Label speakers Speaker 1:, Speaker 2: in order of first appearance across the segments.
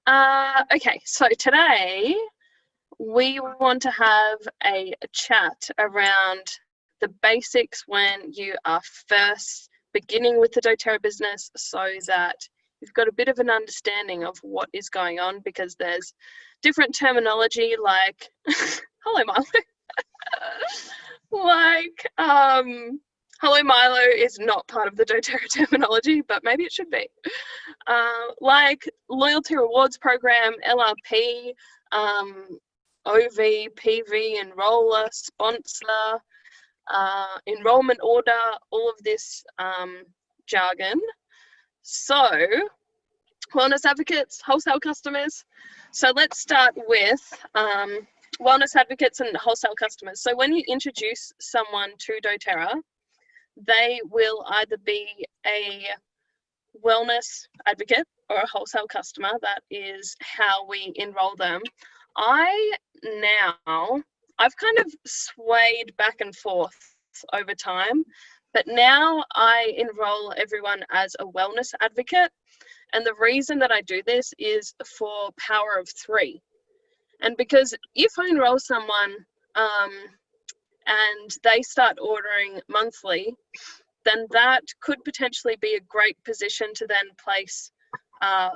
Speaker 1: Okay, so today we want to have a chat around the basics when you are first beginning with the doTERRA business, so that you've got a bit of an understanding of what is going on, because there's different terminology like hello Milo. like hello Milo is not part of the doTERRA terminology, but maybe it should be. Like loyalty rewards program, LRP, OV, PV, enroller, sponsor, enrollment order, all of this jargon. So, wellness advocates, wholesale customers. So let's start with wellness advocates and wholesale customers. So when you introduce someone to doTERRA, they will either be a wellness advocate or a wholesale customer. That is how we enroll them. I've kind of swayed back and forth over time, but now I enroll everyone as a wellness advocate. And the reason that I do this is for power of three. And because if I enroll someone and they start ordering monthly, then that could potentially be a great position to then place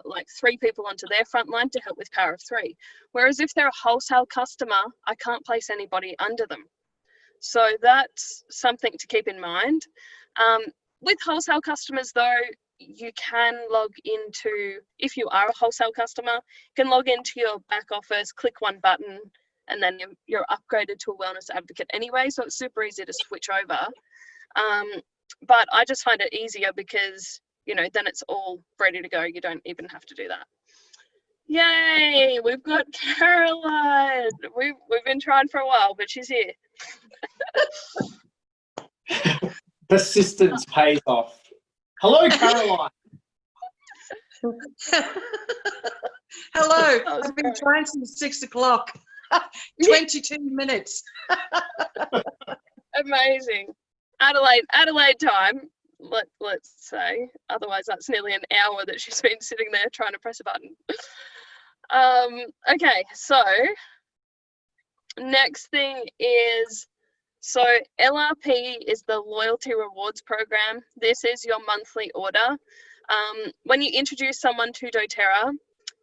Speaker 1: like 3 people onto their front line to help with power of 3. Whereas if they're a wholesale customer, I can't place anybody under them. So that's something to keep in mind. With wholesale customers though, you can log into, if you are a wholesale customer, you can log into your back office, click one button, and then you're upgraded to a wellness advocate anyway. So it's super easy to switch over. But I just find it easier because, you know, then it's all ready to go. You don't even have to do that. Yay, we've got Caroline. We've been trying for a while, but she's here.
Speaker 2: Persistence pays off. Hello, Caroline.
Speaker 3: Hello, I've been trying since 6 o'clock. 22 minutes.
Speaker 1: Amazing. Adelaide time, let's say. Otherwise, that's nearly an hour that she's been sitting there trying to press a button. Okay, so next thing is, so LRP is the loyalty rewards program. This is your monthly order. When you introduce someone to doTERRA,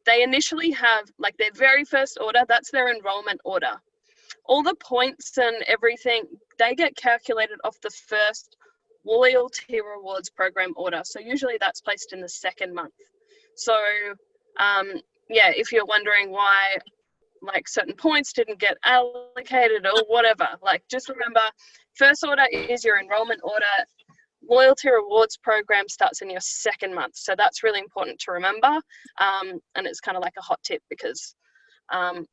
Speaker 1: they initially have like their very first order, that's their enrollment order. All the points and everything, they get calculated off the first loyalty rewards program order. So usually that's placed in the second month. So yeah, if you're wondering why like certain points didn't get allocated or whatever, like just remember, first order is your enrollment order. Loyalty rewards program starts in your second month. So that's really important to remember. And it's kind of like a hot tip because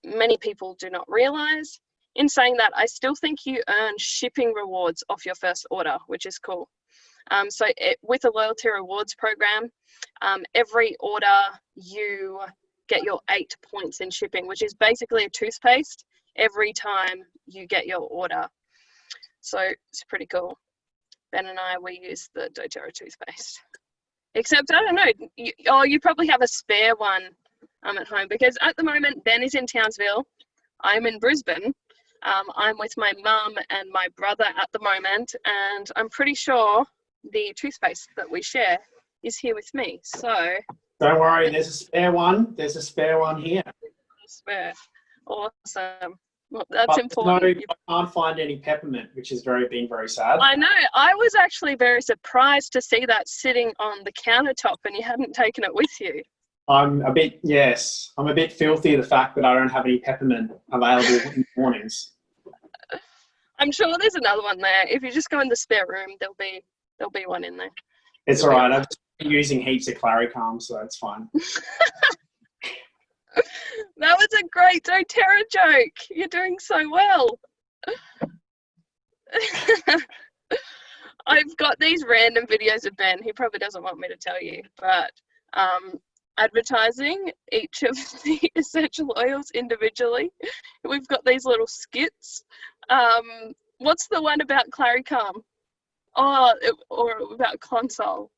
Speaker 1: many people do not realize. In saying that, I still think you earn shipping rewards off your first order, which is cool. With a loyalty rewards program, every order you get your 8 points in shipping, which is basically a toothpaste every time you get your order. So it's pretty cool. Ben and I, we use the doTERRA toothpaste. Except, I don't know, you probably have a spare one at home, because at the moment, Ben is in Townsville. I'm in Brisbane. I'm with my mum and my brother at the moment, and I'm pretty sure the toothpaste that we share is here with me. So
Speaker 2: don't worry, there's a spare one. There's a spare one here.
Speaker 1: Spare. Awesome. Well, that's important.
Speaker 2: No, I can't find any peppermint, which is been very sad.
Speaker 1: I know. I was actually very surprised to see that sitting on the countertop and you hadn't taken it with you.
Speaker 2: I'm a bit filthy of the fact that I don't have any peppermint available in the mornings.
Speaker 1: I'm sure there's another one there. If you just go in the spare room, there'll be one in there.
Speaker 2: It's all right. I've just been using heaps of Claricalm, so that's fine.
Speaker 1: That was a great doTERRA joke. You're doing so well. I've got these random videos of Ben. He probably doesn't want me to tell you, but advertising each of the essential oils individually. We've got these little skits. What's the one about Claricalm? Or about Console?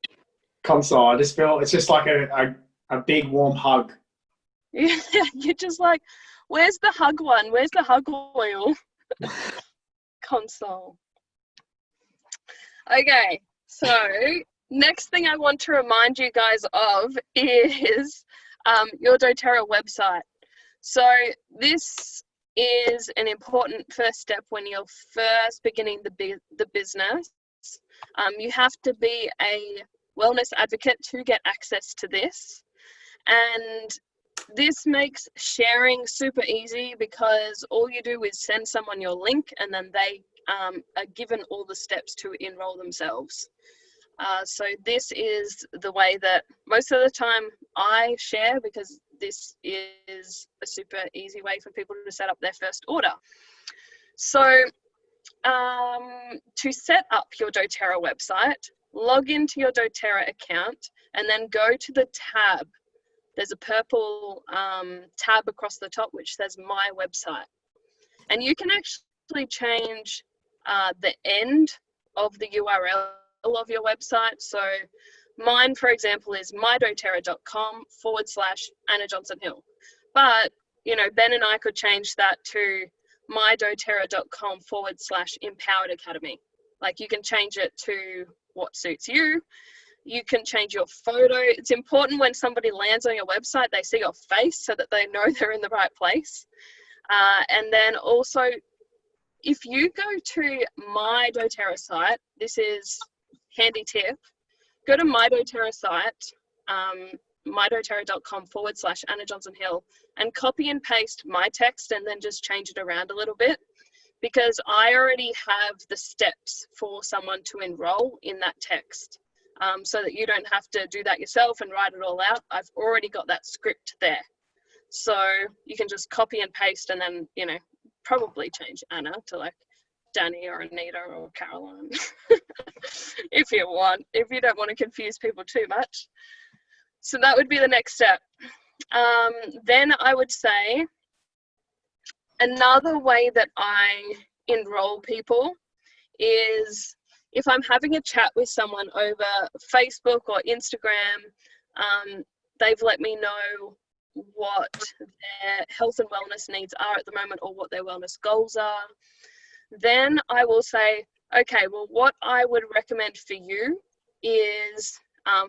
Speaker 2: Console. I just feel it's just like a big warm hug.
Speaker 1: You're just like, where's the hug one? Where's the hug oil? Console. Okay, so next thing I want to remind you guys of is your doTERRA website. So this is an important first step when you're first beginning the business. You have to be a wellness advocate to get access to this. And this makes sharing super easy because all you do is send someone your link and then they are given all the steps to enroll themselves. So this is the way that most of the time I share, because this is a super easy way for people to set up their first order. So to set up your doTERRA website, log into your doTERRA account and then go to the tab. There's a purple tab across the top which says My Website. And you can actually change the end of the URL of your website. So mine, for example, is mydoterra.com/Anna Johnson Hill. But, you know, Ben and I could change that to mydoterra.com/Empowered Academy. Like, you can change it to what suits you. You can change your photo. It's important when somebody lands on your website, they see your face so that they know they're in the right place. And then also, if you go to my doTERRA site, this is handy tip, go to my doTERRA site, mydoterra.com/Anna Johnson Hill, and copy and paste my text and then just change it around a little bit, because I already have the steps for someone to enroll in that text. So that you don't have to do that yourself and write it all out. I've already got that script there. So you can just copy and paste and then, you know, probably change Anna to like Danny or Anita or Caroline if you want, if you don't want to confuse people too much. So that would be the next step. Then I would say another way that I enroll people is if I'm having a chat with someone over Facebook or Instagram, they've let me know what their health and wellness needs are at the moment or what their wellness goals are. Then I will say, okay, well, what I would recommend for you is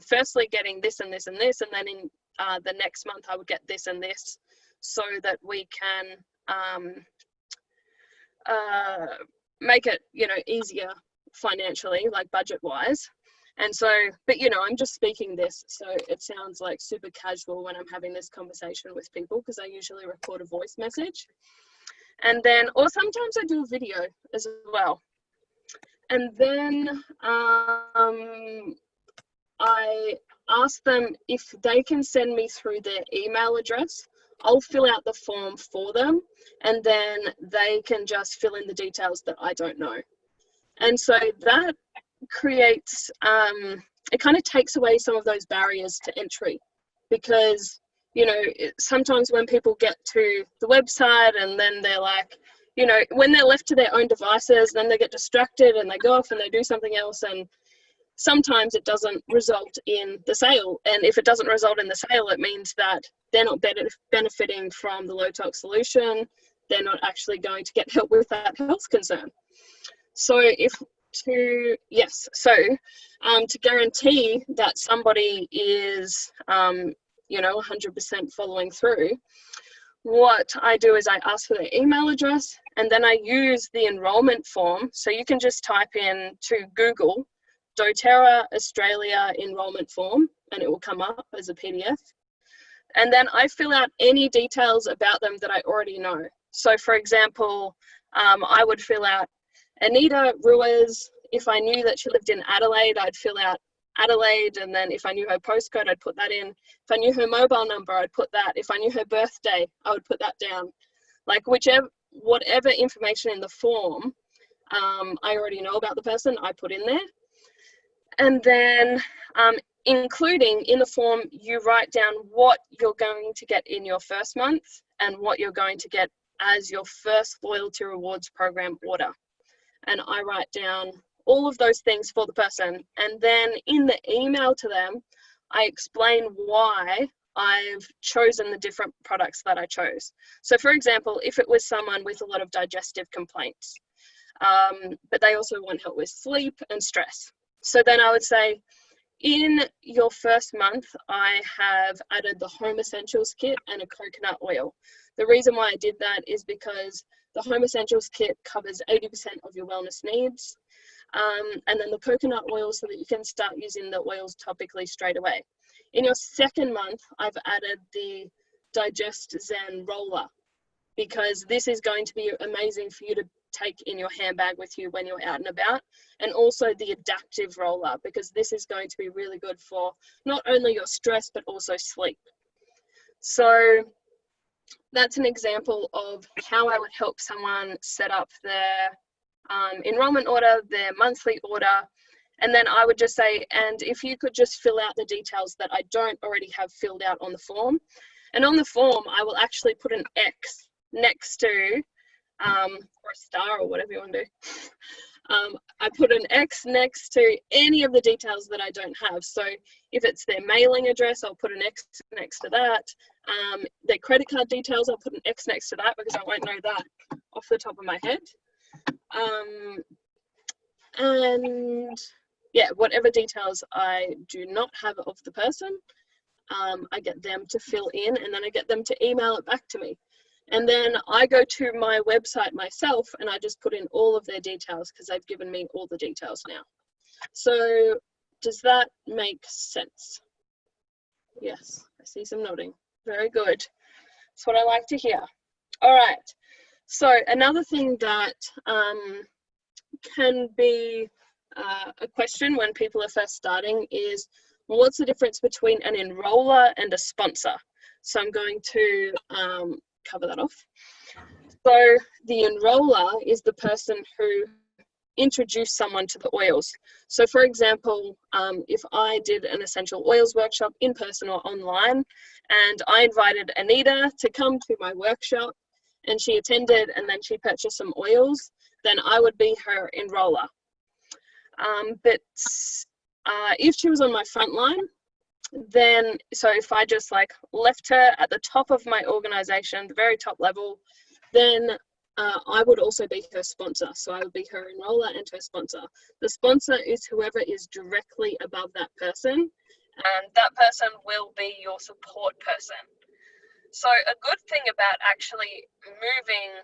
Speaker 1: firstly getting this and this and this, and then in the next month I would get this and this, so that we can make it, you know, easier financially, like budget wise. And so, but you know, I'm just speaking this, so it sounds like super casual when I'm having this conversation with people, because I usually record a voice message. And then, or sometimes I do a video as well. And then I ask them if they can send me through their email address. I'll fill out the form for them, and then they can just fill in the details that I don't know. And so that creates, it kind of takes away some of those barriers to entry, because, you know, sometimes when people get to the website and then they're like, you know, when they're left to their own devices, then they get distracted and they go off and they do something else, and sometimes it doesn't result in the sale. And if it doesn't result in the sale, it means that they're not benefiting from the low tox solution. They're not actually going to get help with that health concern. So to guarantee that somebody is, you know, 100% following through, what I do is I ask for their email address, and then I use the enrollment form. So you can just type in to Google doTERRA Australia enrollment form, and it will come up as a PDF. And then I fill out any details about them that I already know. So for example, I would fill out Anita Ruiz. If I knew that she lived in Adelaide, I'd fill out Adelaide, and then if I knew her postcode, I'd put that in. If I knew her mobile number, I'd put that. If I knew her birthday, I would put that down. Like whatever information in the form I already know about the person, I put in there. And then including in the form, you write down what you're going to get in your first month and what you're going to get as your first loyalty rewards program order. And I write down all of those things for the person. And then in the email to them, I explain why I've chosen the different products that I chose. So for example, if it was someone with a lot of digestive complaints, but they also want help with sleep and stress. So then I would say, in your first month, I have added the Home Essentials kit and a coconut oil. The reason why I did that is because the Home Essentials kit covers 80% of your wellness needs. And then the coconut oil so that you can start using the oils topically straight away. In your second month, I've added the Digest Zen roller, because this is going to be amazing for you to take in your handbag with you when you're out and about, and also the adaptive roller, because this is going to be really good for not only your stress but also sleep. So that's an example of how I would help someone set up their enrollment order, their monthly order. And then I would just say, and if you could just fill out the details that I don't already have filled out on the form. And on the form, I will actually put an X next to, or a star or whatever you want to do. I put an X next to any of the details that I don't have. So if it's their mailing address, I'll put an X next to that. Their credit card details, I'll put an X next to that because I won't know that off the top of my head. And yeah, whatever details I do not have of the person, I get them to fill in, and then I get them to email it back to me. And then I go to my website myself and I just put in all of their details because they've given me all the details now. So does that make sense? Yes, I see some nodding. Very good. That's what I like to hear. All right. So another thing that can be a question when people are first starting is, well, what's the difference between an enroller and a sponsor? So I'm going to cover that off. So the enroller is the person who introduced someone to the oils. So for example, if I did an essential oils workshop in person or online, and I invited Anita to come to my workshop and she attended and then she purchased some oils, then I would be her enroller. But if she was on my front line, then, so if I just like left her at the top of my organization, the very top level, then I would also be her sponsor. So I would be her enroller and her sponsor. The sponsor is whoever is directly above that person, and that person will be your support person. So a good thing about actually moving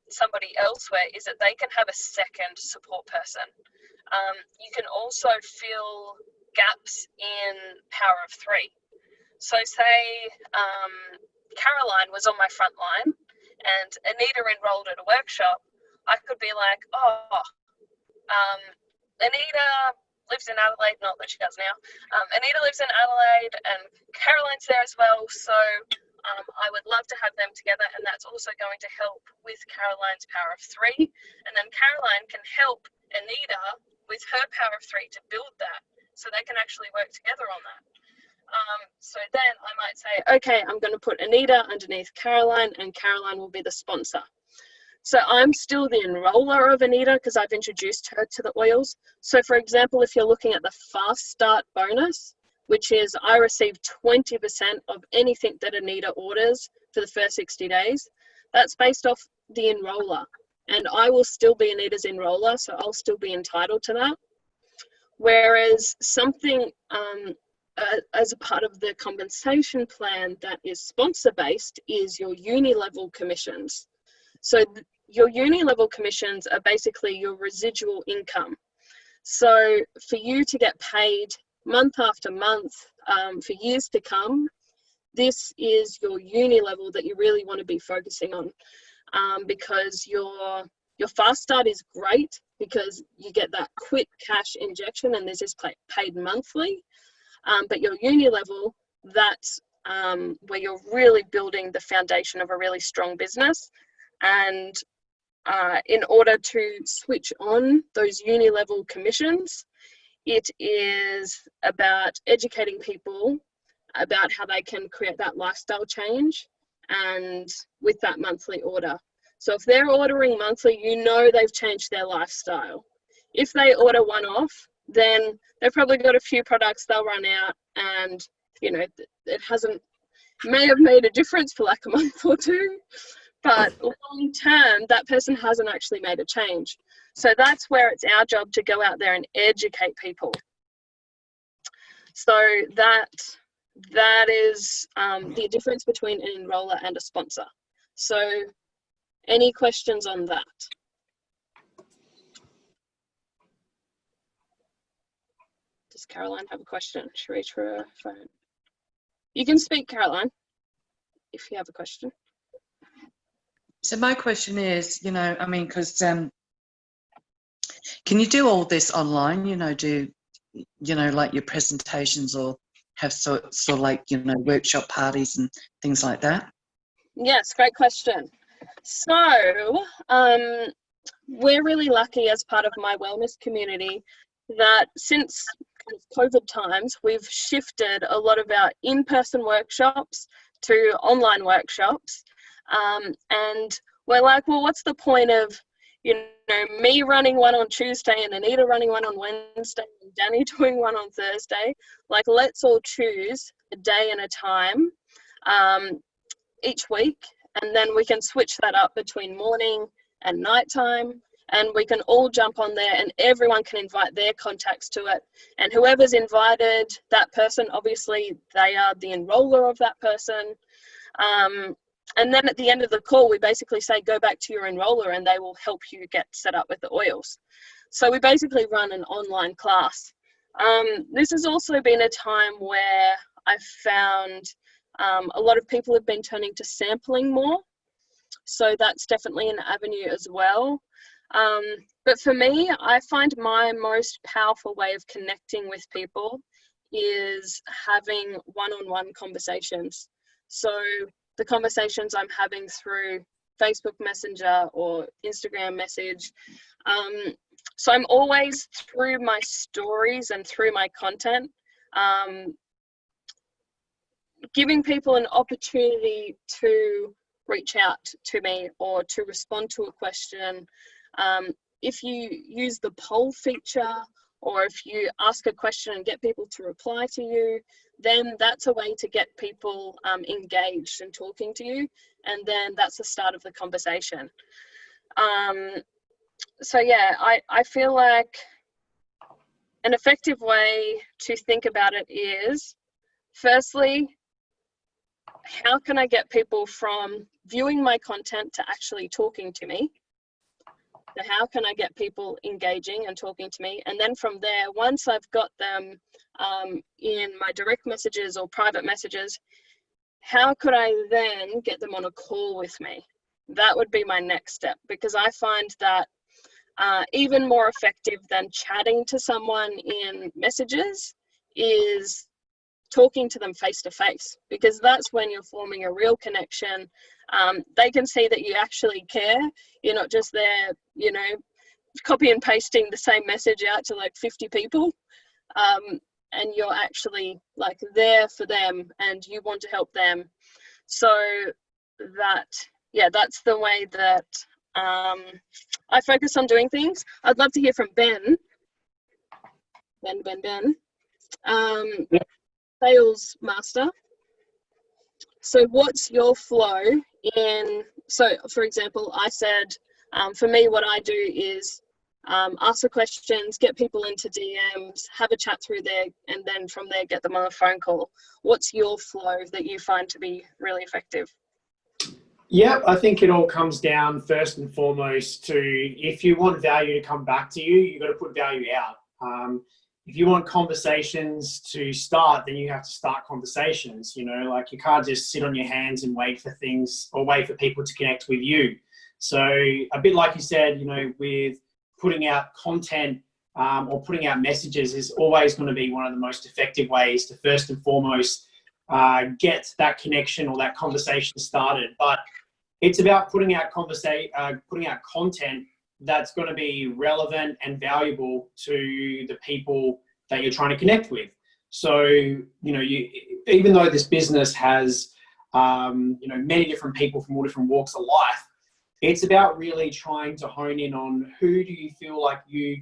Speaker 1: somebody elsewhere is that they can have a second support person. You can also fill gaps in Power of Three. So say Caroline was on my front line and Anita enrolled at a workshop, I could be like, Anita lives in Adelaide, not that she does now. Anita lives in Adelaide and Caroline's there as well, so I would love to have them together, and that's also going to help with Caroline's Power of Three, and then Caroline can help Anita with her Power of Three to build that, so they can actually work together on that. So then I might say, okay, I'm going to put Anita underneath Caroline, and Caroline will be the sponsor. So I'm still the enroller of Anita because I've introduced her to the oils. So for example, if you're looking at the Fast Start bonus, which is I receive 20% of anything that Anita orders for the first 60 days, that's based off the enroller. And I will still be Anita's enroller, so I'll still be entitled to that. Whereas something as a part of the compensation plan that is sponsor-based is your uni-level commissions. So your uni-level commissions are basically your residual income. So for you to get paid month after month for years to come, this is your uni level that you really want to be focusing on, because your Fast Start is great because you get that quick cash injection and this is paid monthly. But your uni level, that's where you're really building the foundation of a really strong business. And in order to switch on those uni level commissions, it is about educating people about how they can create that lifestyle change and with that monthly order. So if they're ordering monthly, you know they've changed their lifestyle. If they order one-off, then they've probably got a few products they'll run out, and it may have made a difference for like a month or two, but long term, that person hasn't actually made a change. So that's where it's our job to go out there and educate people. So that is the difference between an enroller and a sponsor. So any questions on that? Does Caroline have a question? Should reach for her phone. You can speak, Caroline, if you have a question.
Speaker 3: So my question is, because can you do all this online? Do like your presentations, or have sort of like workshop parties and things like that?
Speaker 1: Yes, great question. So we're really lucky as part of my wellness community that since COVID times, we've shifted a lot of our in-person workshops to online workshops. And we're like, well, what's the point of, me running one on Tuesday and Anita running one on Wednesday and Danny doing one on Thursday? Like, let's all choose a day and a time each week, and then we can switch that up between morning and nighttime, and we can all jump on there and everyone can invite their contacts to it. And whoever's invited that person, obviously they are the enroller of that person. And then at the end of the call, we basically say, go back to your enroller and they will help you get set up with the oils. So we basically run an online class. This has also been a time where I've found a lot of people have been turning to sampling more. So that's definitely an avenue as well. But for me, I find my most powerful way of connecting with people is having one-on-one conversations. So the conversations I'm having through Facebook Messenger or Instagram message. So I'm always, through my stories and through my content, giving people an opportunity to reach out to me or to respond to a question. If you use the poll feature, or if you ask a question and get people to reply to you, then that's a way to get people engaged and talking to you. And then that's the start of the conversation. So yeah, I feel like an effective way to think about it is, firstly, how can I get people from viewing my content to actually talking to me? So how can I get people engaging and talking to me? And then from there, once I've got them in my direct messages or private messages, how could I then get them on a call with me? That would be my next step, because I find that even more effective than chatting to someone in messages is talking to them face to face, because that's when you're forming a real connection. They can see that you actually care. You're not just there, copy and pasting the same message out to like 50 people. And you're actually like there for them and you want to help them. So that's the way that I focus on doing things. I'd love to hear from Ben. Sales master. So what's your flow in, so for example, I said, for me, what I do is ask the questions, get people into DMs, have a chat through there, and then from there, get them on a phone call. What's your flow that you find to be really effective?
Speaker 2: Yeah, I think it all comes down first and foremost to, if you want value to come back to you, you've got to put value out. If you want conversations to start, then you have to start conversations. Like, you can't just sit on your hands and wait for things or wait for people to connect with you. So a bit like you said, with putting out content or putting out messages is always going to be one of the most effective ways to first and foremost get that connection or that conversation started. But it's about putting out content that's going to be relevant and valuable to the people that you're trying to connect with. So, even though this business has, many different people from all different walks of life, it's about really trying to hone in on who do you feel like you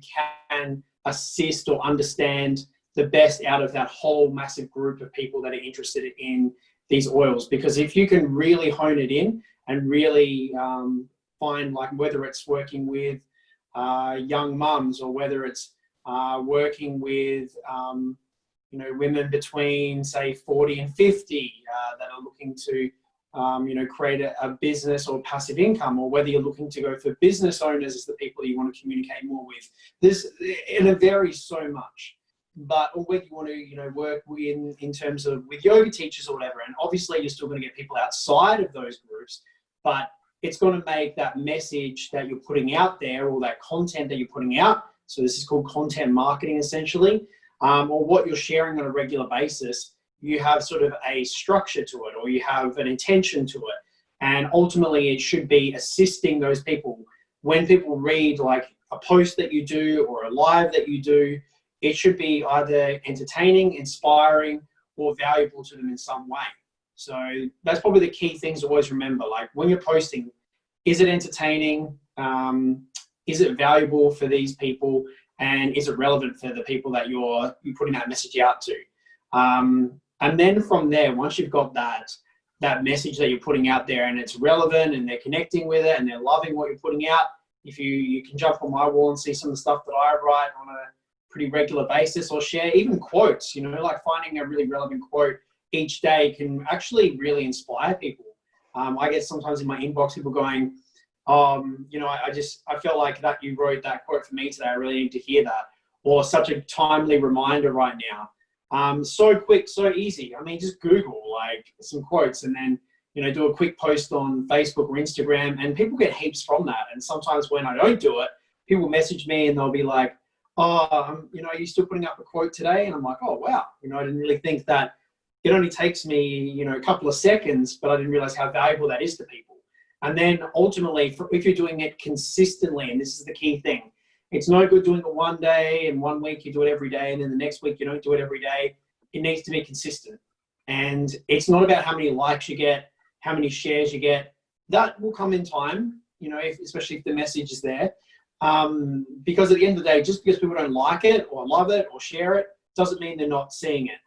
Speaker 2: can assist or understand the best out of that whole massive group of people that are interested in these oils. Because if you can really hone it in and really find, like, whether it's working with young mums, or whether it's working with you know, women between, say, 40 and 50 that are looking to you know, create a business or passive income, or whether you're looking to go for business owners as the people you want to communicate more with. And it varies so much. But, or whether you want to, you know, work in terms of with yoga teachers or whatever, and obviously you're still going to get people outside of those groups, but it's going to make that message that you're putting out there, or that content that you're putting out, so this is called content marketing essentially, or what you're sharing on a regular basis, you have sort of a structure to it, or you have an intention to it. And ultimately it should be assisting those people. When people read like a post that you do or a live that you do, it should be either entertaining, inspiring, or valuable to them in some way. So that's probably the key things to always remember. Like, when you're posting, is it entertaining? Is it valuable for these people? And is it relevant for the people that you're putting that message out to? And then from there, once you've got that message that you're putting out there and it's relevant and they're connecting with it and they're loving what you're putting out, if you can jump on my wall and see some of the stuff that I write on a pretty regular basis, or share even quotes, you know, like finding a really relevant quote each day can actually really inspire people. I get sometimes in my inbox people going, you know, I felt like that you wrote that quote for me today. I really need to hear that. Or such a timely reminder right now. So quick, so easy. I mean, just Google like some quotes and then, you know, do a quick post on Facebook or Instagram, and people get heaps from that. And sometimes when I don't do it, people message me and they'll be like, oh, you know, are you still putting up a quote today? And I'm like, oh, wow. You know, I didn't really think that it only takes me, you know, a couple of seconds, but I didn't realize how valuable that is to people. And then ultimately, if you're doing it consistently, and this is the key thing, it's no good doing it one day and 1 week you do it every day, and then the next week you don't do it every day. It needs to be consistent. And it's not about how many likes you get, how many shares you get. That will come in time, you know, especially if the message is there. Because at the end of the day, just because people don't like it or love it or share it, doesn't mean they're not seeing it.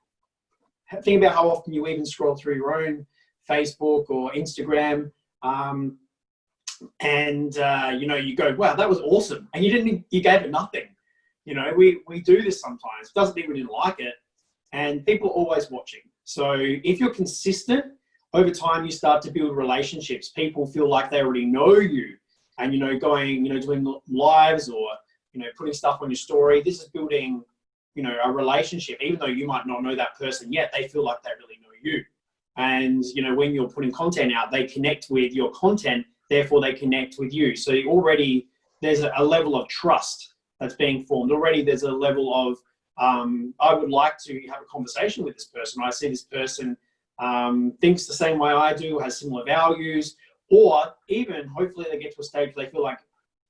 Speaker 2: Think about how often you even scroll through your own Facebook or Instagram, and you know, you go, wow, that was awesome, and you gave it nothing. You know, we do this sometimes. Doesn't mean we didn't like it, and people are always watching. So if you're consistent, over time you start to build relationships. People feel like they already know you. And, you know, going, you know, doing lives or, you know, putting stuff on your story, this is building, you know, a relationship. Even though you might not know that person yet, they feel like they really know you. And, you know, when you're putting content out, they connect with your content, therefore they connect with you. So already there's a level of trust that's being formed. Already there's a level of, I would like to have a conversation with this person. I see this person thinks the same way I do, has similar values. Or even, hopefully they get to a stage where they feel like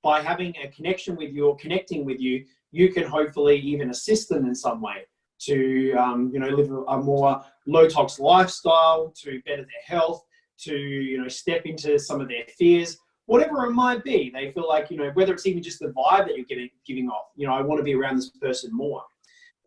Speaker 2: by having a connection with you or connecting with you, you can hopefully even assist them in some way to, you know, live a more low-tox lifestyle, to better their health, to, you know, step into some of their fears, whatever it might be. They feel like, you know, whether it's even just the vibe that you're giving off, you know, I want to be around this person more.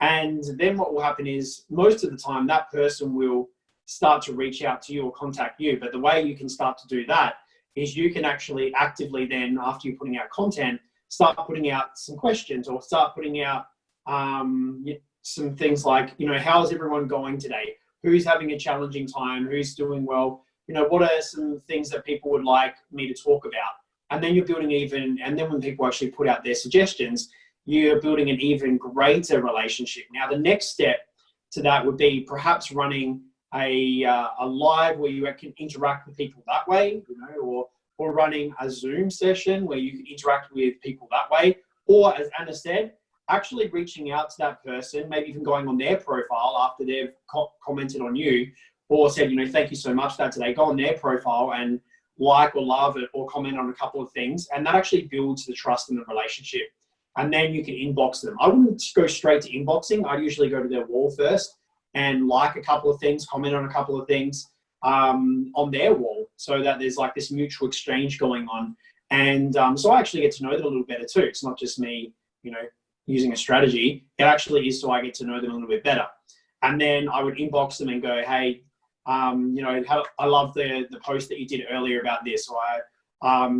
Speaker 2: And then what will happen is most of the time that person will start to reach out to you or contact you. But the way you can start to do that is you can actually actively then, after you're putting out content, start putting out some questions, or start putting out some things like, you know, how's everyone going today? Who's having a challenging time? Who's doing well? You know, what are some things that people would like me to talk about? And then you're building and then when people actually put out their suggestions, you're building an even greater relationship. Now, the next step to that would be perhaps running a live where you can interact with people that way, you know, or running a Zoom session where you can interact with people that way. Or, as Anna said, actually reaching out to that person, maybe even going on their profile after they've commented on you, or said, you know, thank you so much for that today. Go on their profile and like or love it or comment on a couple of things. And that actually builds the trust in the relationship. And then you can inbox them. I wouldn't go straight to inboxing. I'd usually go to their wall first and like a couple of things, comment on a couple of things on their wall, so that there's like this mutual exchange going on. And so I actually get to know them a little better too. It's not just me, you know, using a strategy. It actually is so I get to know them a little bit better. And then I would inbox them and go, hey, you know, I love the post that you did earlier about this. Or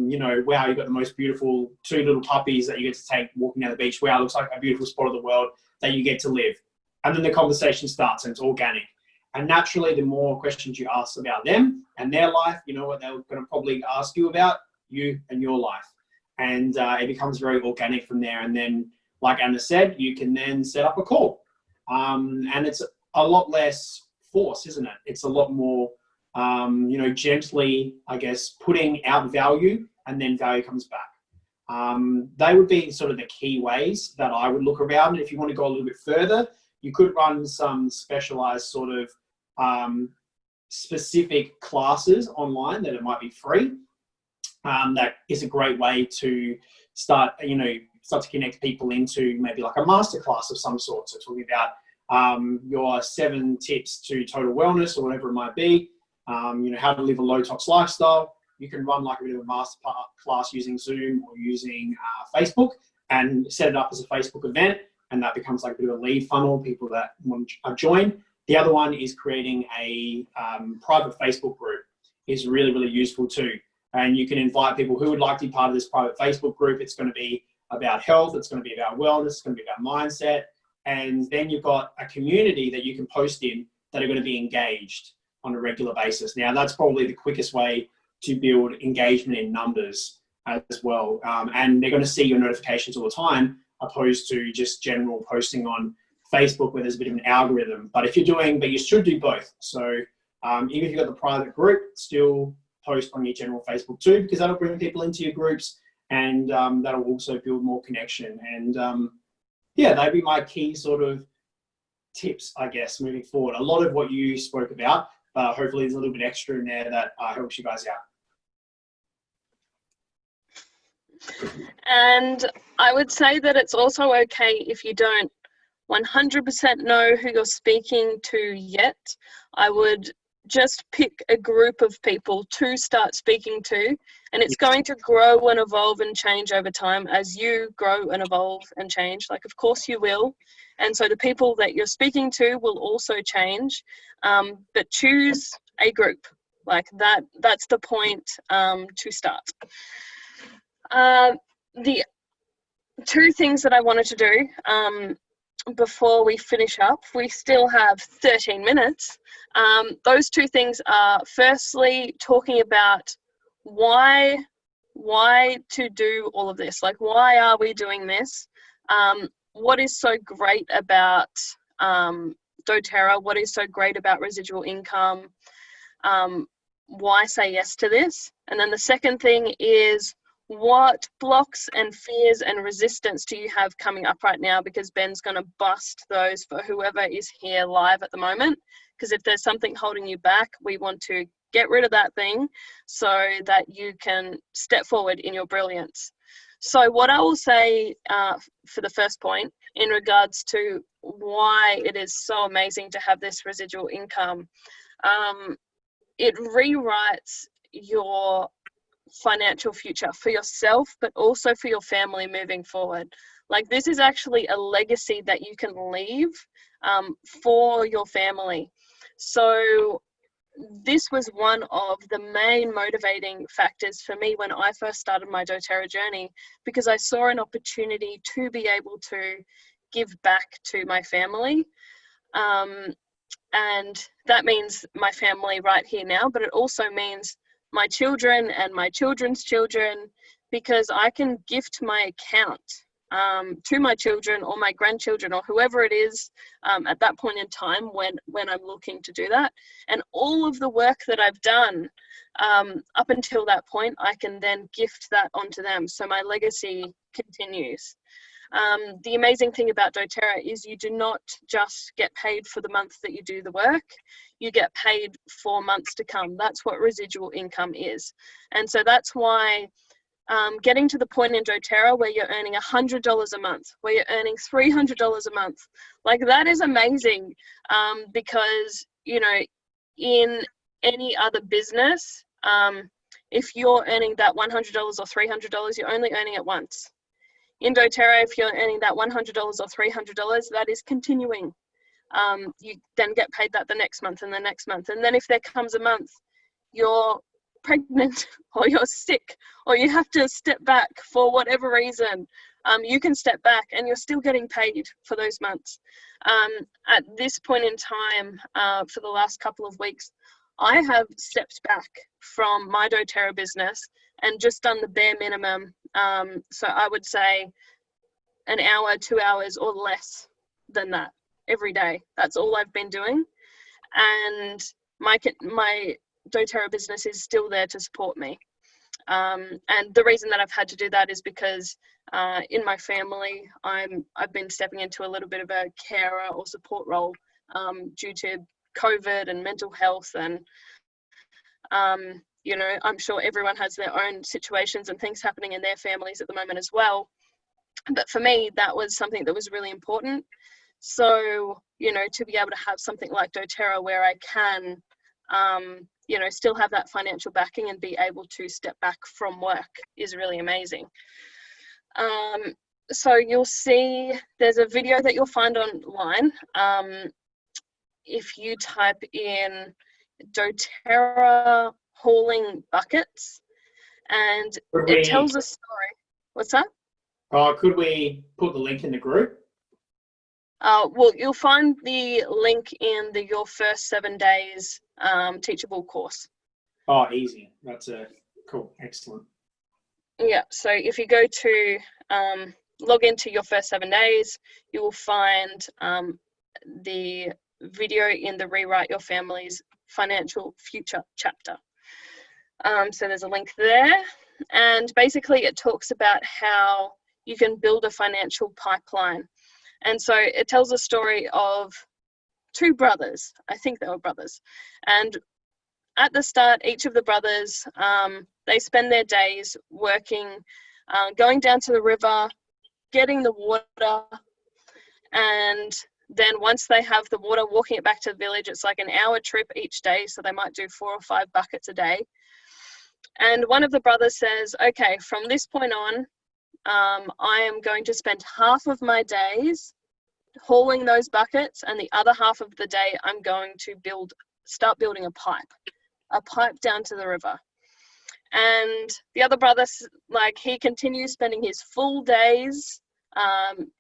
Speaker 2: you know, wow, you got the most beautiful 2 little puppies that you get to take walking down the beach. Wow, looks like a beautiful spot of the world that you get to live. And then the conversation starts and it's organic. And naturally, the more questions you ask about them and their life, you know what they're going to probably ask you about, you and your life. And it becomes very organic from there. And then, like Anna said, you can then set up a call. And it's a lot less force, isn't it? It's a lot more, you know, gently, I guess, putting out value, and then value comes back. They would be sort of the key ways that I would look around. If you want to go a little bit further, you could run some specialized sort of specific classes online that it might be free. That is a great way to start to connect people into maybe like a masterclass of some sort. So talking about your 7 tips to total wellness or whatever it might be, you know, how to live a low tox lifestyle. You can run like a bit of a master class using Zoom or using Facebook and set it up as a Facebook event. And that becomes like a bit of a lead funnel, people that want to join. The other one is creating a private Facebook group is really, really useful too. And you can invite people who would like to be part of this private Facebook group. It's going to be about health. It's going to be about wellness. It's going to be about mindset. And then you've got a community that you can post in that are going to be engaged on a regular basis. Now, that's probably the quickest way to build engagement in numbers as well. And they're going to see your notifications all the time, opposed to just general posting on Facebook where there's a bit of an algorithm. But you should do both. So even if you've got the private group, still post on your general Facebook too, because that'll bring people into your groups, and that'll also build more connection. And yeah, that'd be my key sort of tips, I guess, moving forward. A lot of what you spoke about, hopefully there's a little bit extra in there that helps you guys out.
Speaker 1: And I would say that it's also okay if you don't 100% know who you're speaking to yet. I would just pick a group of people to start speaking to, and it's going to grow and evolve and change over time as you grow and evolve and change. Like, of course you will. And so the people that you're speaking to will also change, but choose a group. Like that's the point to start. The 2 things that I wanted to do before we finish up, we still have 13 minutes. Those 2 things are, firstly, talking about why to do all of this. Like, why are we doing this? What is so great about doTERRA? What is so great about residual income? Why say yes to this? And then the second thing is, what blocks and fears and resistance do you have coming up right now? Because Ben's going to bust those for whoever is here live at the moment. Because if there's something holding you back, we want to get rid of that thing so that you can step forward in your brilliance. So what I will say for the first point in regards to why it is so amazing to have this residual income, it rewrites your financial future for yourself, but also for your family moving forward. Like, this is actually a legacy that you can leave for your family. So this was one of the main motivating factors for me when I first started my doTERRA journey, because I saw an opportunity to be able to give back to my family. And that means my family right here now, but it also means my children and my children's children, because I can gift my account to my children or my grandchildren or whoever it is at that point in time when I'm looking to do that. And all of the work that I've done up until that point, I can then gift that onto them. So my legacy continues. The amazing thing about doTERRA is you do not just get paid for the month that you do the work, you get paid for months to come. That's what residual income is. And so that's why getting to the point in doTERRA where you're earning $100 a month, where you're earning $300 a month, like, that is amazing, because, you know, in any other business, if you're earning that $100 or $300, you're only earning it once. In doTERRA, if you're earning that $100 or $300, that is continuing. You then get paid that the next month and the next month. And then if there comes a month you're pregnant or you're sick or you have to step back for whatever reason, you can step back and you're still getting paid for those months. At this point in time, for the last couple of weeks, I have stepped back from my doTERRA business and just done the bare minimum. So I would say an hour, 2 hours or less than that every day. That's all I've been doing. And my doTERRA business is still there to support me. And the reason that I've had to do that is because in my family, I've been stepping into a little bit of a carer or support role due to COVID and mental health. And, you know, I'm sure everyone has their own situations and things happening in their families at the moment as well. But for me, that was something that was really important. So, you know, to be able to have something like doTERRA where I can, you know, still have that financial backing and be able to step back from work is really amazing. So you'll see there's a video that you'll find online. If you type in doTERRA hauling buckets, and it tells a story. What's that?
Speaker 2: Could we put the link in the group?
Speaker 1: Well, you'll find the link in the Your First 7 Days Teachable course.
Speaker 2: Oh, easy. That's cool. Excellent.
Speaker 1: Yeah, so if you go to log into Your First 7 Days, you will find the video in the Rewrite Your Family's Financial Future chapter. So there's a link there. And basically it talks about how you can build a financial pipeline. And so it tells a story of two brothers. I think they were brothers. And at the start, each of the brothers, they spend their days working, going down to the river, getting the water. And then once they have the water, walking it back to the village, it's like an hour trip each day. So they might do 4 or 5 buckets a day. And one of the brothers says, okay, from this point on, I am going to spend half of my days hauling those buckets, and the other half of the day I'm going to start building a pipe down to the river. And the other brother, like, he continues spending his full days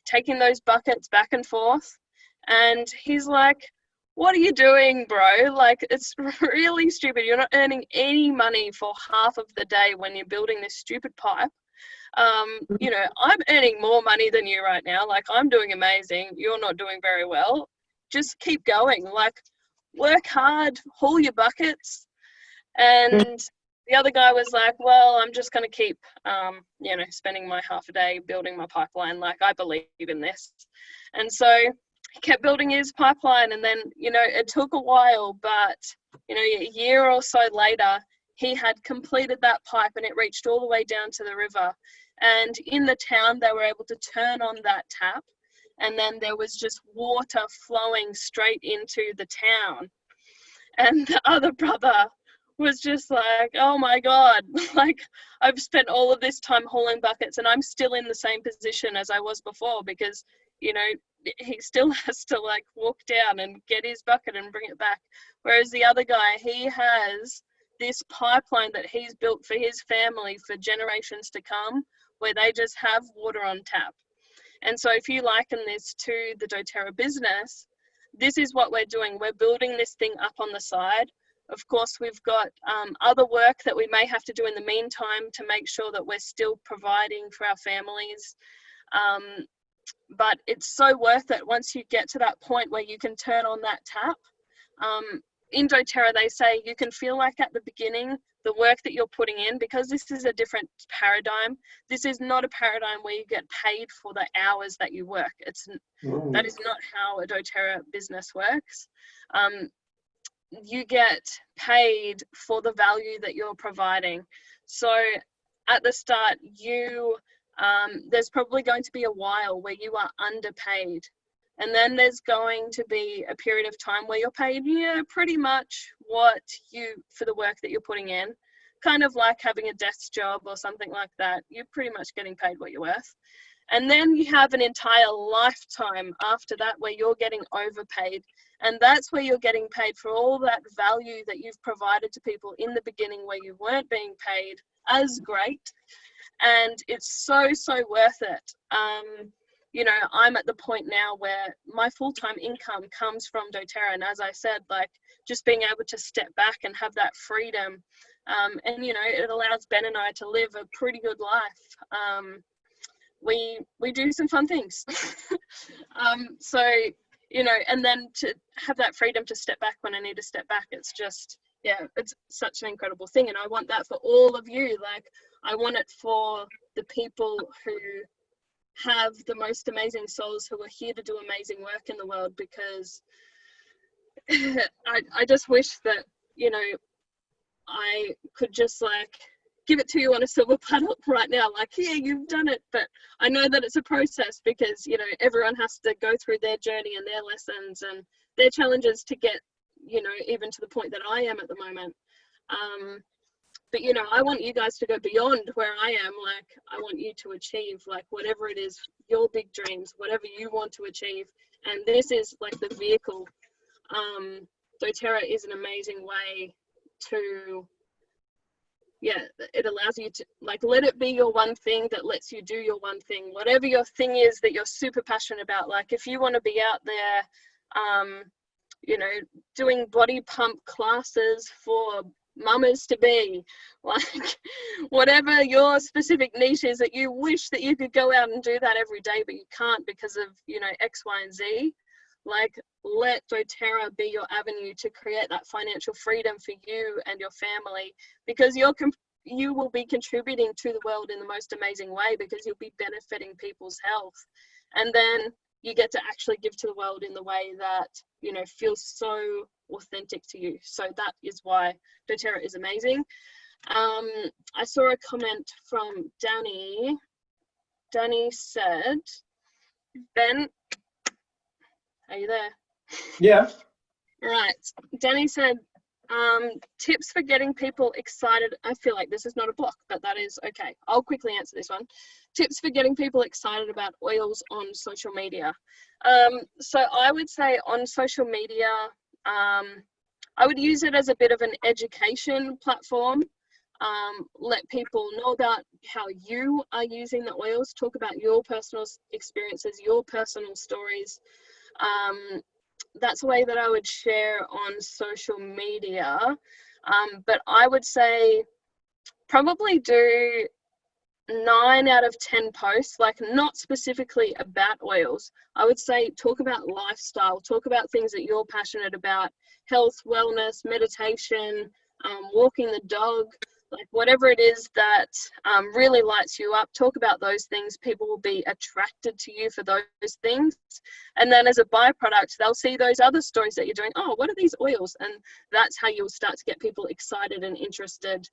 Speaker 1: taking those buckets back and forth, and he's like, what are you doing, bro? Like, it's really stupid. You're not earning any money for half of the day when you're building this stupid pipe. You know, I'm earning more money than you right now. Like, I'm doing amazing. You're not doing very well. Just keep going. Like, work hard, haul your buckets. And the other guy was like, well, I'm just going to keep, you know, spending my half a day building my pipeline. Like, I believe in this. And so he kept building his pipeline. And then, you know, it took a while, but, you know, a year or so later, he had completed that pipe and it reached all the way down to the river. And in the town, they were able to turn on that tap, and then there was just water flowing straight into the town. And the other brother was just like, oh my God, like, I've spent all of this time hauling buckets and I'm still in the same position as I was before, because, you know, he still has to like walk down and get his bucket and bring it back. Whereas the other guy, he has this pipeline that he's built for his family for generations to come, where they just have water on tap. And so if you liken this to the doTERRA business, this is what we're doing. We're building this thing up on the side. Of course, we've got other work that we may have to do in the meantime to make sure that we're still providing for our families. But it's so worth it once you get to that point where you can turn on that tap. In doTERRA, they say you can feel like at the beginning, the work that you're putting in, because this is a different paradigm. This is not a paradigm where you get paid for the hours that you work. That is not how a doTERRA business works. You get paid for the value that you're providing. So at the start, there's probably going to be a while where you are underpaid. And then there's going to be a period of time where you're paid, pretty much for the work that you're putting in. Kind of like having a desk job or something like that. You're pretty much getting paid what you're worth. And then you have an entire lifetime after that where you're getting overpaid. And that's where you're getting paid for all that value that you've provided to people in the beginning where you weren't being paid as great. And it's so, so worth it. You know, I'm at the point now where my full-time income comes from doTERRA. And as I said, like, just being able to step back and have that freedom. And, you know, it allows Ben and I to live a pretty good life. We do some fun things. So, you know, and then to have that freedom to step back when I need to step back, it's just, yeah, it's such an incredible thing. And I want that for all of you. Like, I want it for the people who have the most amazing souls, who are here to do amazing work in the world, because I just wish that, you know, I could just like give it to you on a silver platter right now, like, here, you've done it. But I know that it's a process, because, you know, everyone has to go through their journey and their lessons and their challenges to get, you know, even to the point that I am at the moment. But, you know, I want you guys to go beyond where I am. Like, I want you to achieve, like, whatever it is, your big dreams, whatever you want to achieve. And this is like the vehicle. doTERRA is an amazing way to, yeah, it allows you to, like, let it be your one thing that lets you do your one thing. Whatever your thing is that you're super passionate about. Like, if you want to be out there, you know, doing body pump classes for mamas to be, like, whatever your specific niche is that you wish that you could go out and do that every day, but you can't because of, you know, X, Y, and Z. Like, let doTERRA be your avenue to create that financial freedom for you and your family, because you will be contributing to the world in the most amazing way, because you'll be benefiting people's health. And then you get to actually give to the world in the way that, you know, feels so authentic to you. So that is why doTERRA is amazing. I saw a comment from Danny. Danny said, Ben, are you there?
Speaker 2: Yeah.
Speaker 1: Right. Danny said, tips for getting people excited. I feel like this is not a block, but that is okay. I'll quickly answer this one. Tips for getting people excited about oils on social media. So I would say on social media, I would use it as a bit of an education platform. Let people know about how you are using the oils, talk about your personal experiences, your personal stories. That's a way that I would share on social media. But I would say probably do 9 out of 10 posts, like, not specifically about oils. I would say talk about lifestyle, talk about things that you're passionate about, health, wellness, meditation, walking the dog, like, whatever it is that really lights you up. Talk about those things. People will be attracted to you for those things. And then as a byproduct, they'll see those other stories that you're doing. Oh, what are these oils? And that's how you'll start to get people excited and interested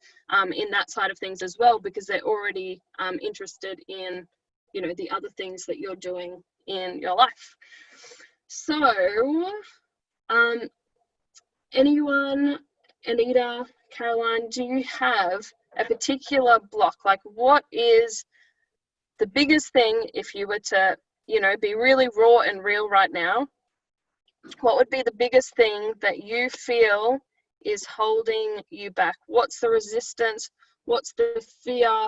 Speaker 1: in that side of things as well, because they're already interested in, you know, the other things that you're doing in your life. So anyone, Anita, Caroline, do you have a particular block? Like, what is the biggest thing, if you were to, you know, be really raw and real right now, what would be the biggest thing that you feel is holding you back? What's the resistance? What's the fear?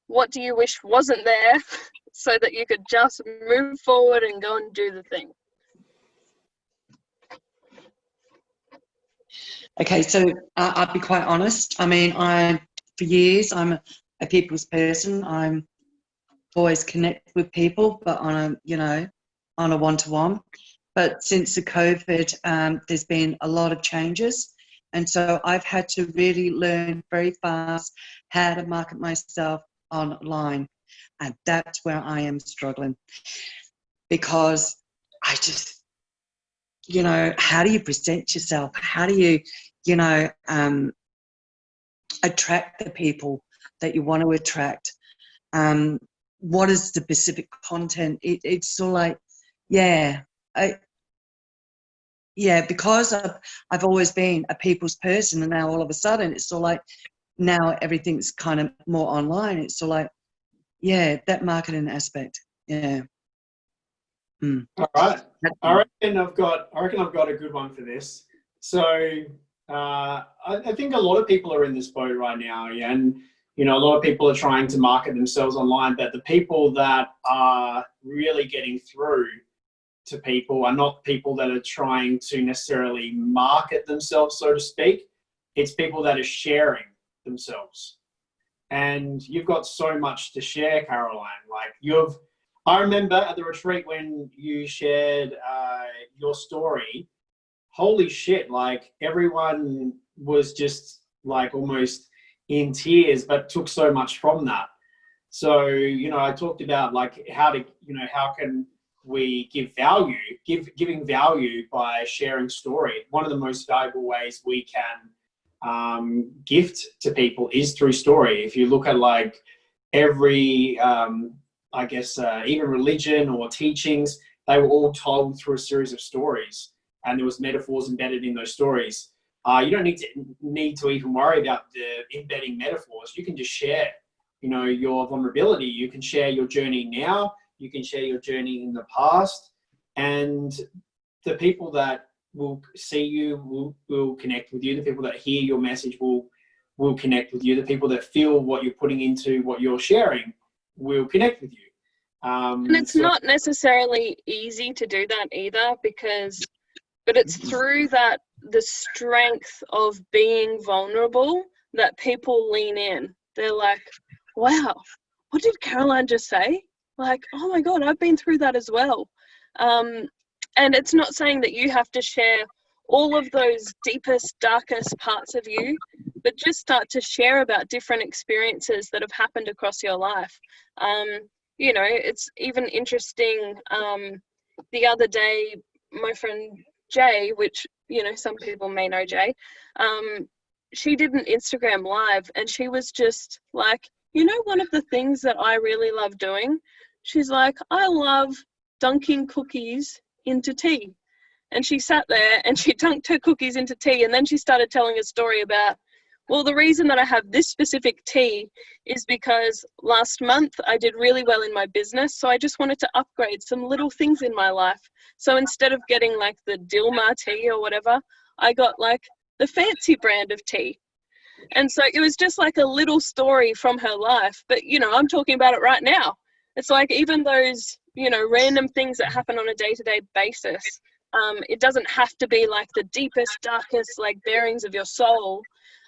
Speaker 1: What do you wish wasn't there so that you could just move forward and go and do the thing?
Speaker 3: Okay, so I'll be quite honest. I mean, for years, I'm a people's person. I'm always connect with people, but on a, you know, on a one-to-one. But since the COVID, there's been a lot of changes. And so I've had to really learn very fast how to market myself online. And that's where I am struggling, because I just, you know, how do you present yourself? How do you, you know, attract the people that you want to attract? What is the specific content? It's sort of like, yeah, because I've always been a people's person, and now all of a sudden it's sort of like, now everything's kind of more online. It's sort of like, yeah, that marketing aspect. Yeah. Mm.
Speaker 2: All right. I reckon I've got a good one for this. So I think a lot of people are in this boat right now, yeah, and a lot of people are trying to market themselves online, but the people that are really getting through to people are not people that are trying to necessarily market themselves, so to speak. It's people that are sharing themselves. And you've got so much to share, Caroline. I remember at the retreat when you shared your story, holy shit, everyone was just almost in tears, but took so much from that. So, I talked about how can we give value, giving value by sharing story. One of the most valuable ways we can gift to people is through story. If you look at every, even religion or teachings, they were all told through a series of stories, and there was metaphors embedded in those stories. You don't need to even worry about the embedding metaphors. You can just share, your vulnerability. You can share your journey now. You can share your journey in the past, and the people that will see you will connect with you. The people that hear your message will connect with you. The people that feel what you're putting into what you're sharing will connect with you.
Speaker 1: And it's not necessarily easy to do that either, but it's through the strength of being vulnerable that people lean in. They're like, wow, what did Caroline just say? Oh my God, I've been through that as well. And it's not saying that you have to share all of those deepest, darkest parts of you, but just start to share about different experiences that have happened across your life. It's even interesting. The other day, my friend Jay, which, some people may know Jay, she did an Instagram live, and she was just one of the things that I really love doing, she's like, I love dunking cookies into tea. And she sat there and she dunked her cookies into tea, and then she started telling a story about, well, the reason that I have this specific tea is because last month I did really well in my business, so I just wanted to upgrade some little things in my life. So instead of getting the Dilmah tea or whatever, I got the fancy brand of tea. And so it was just a little story from her life. But, I'm talking about it right now. It's even those, random things that happen on a day-to-day basis. It doesn't have to be the deepest, darkest, bearings of your soul.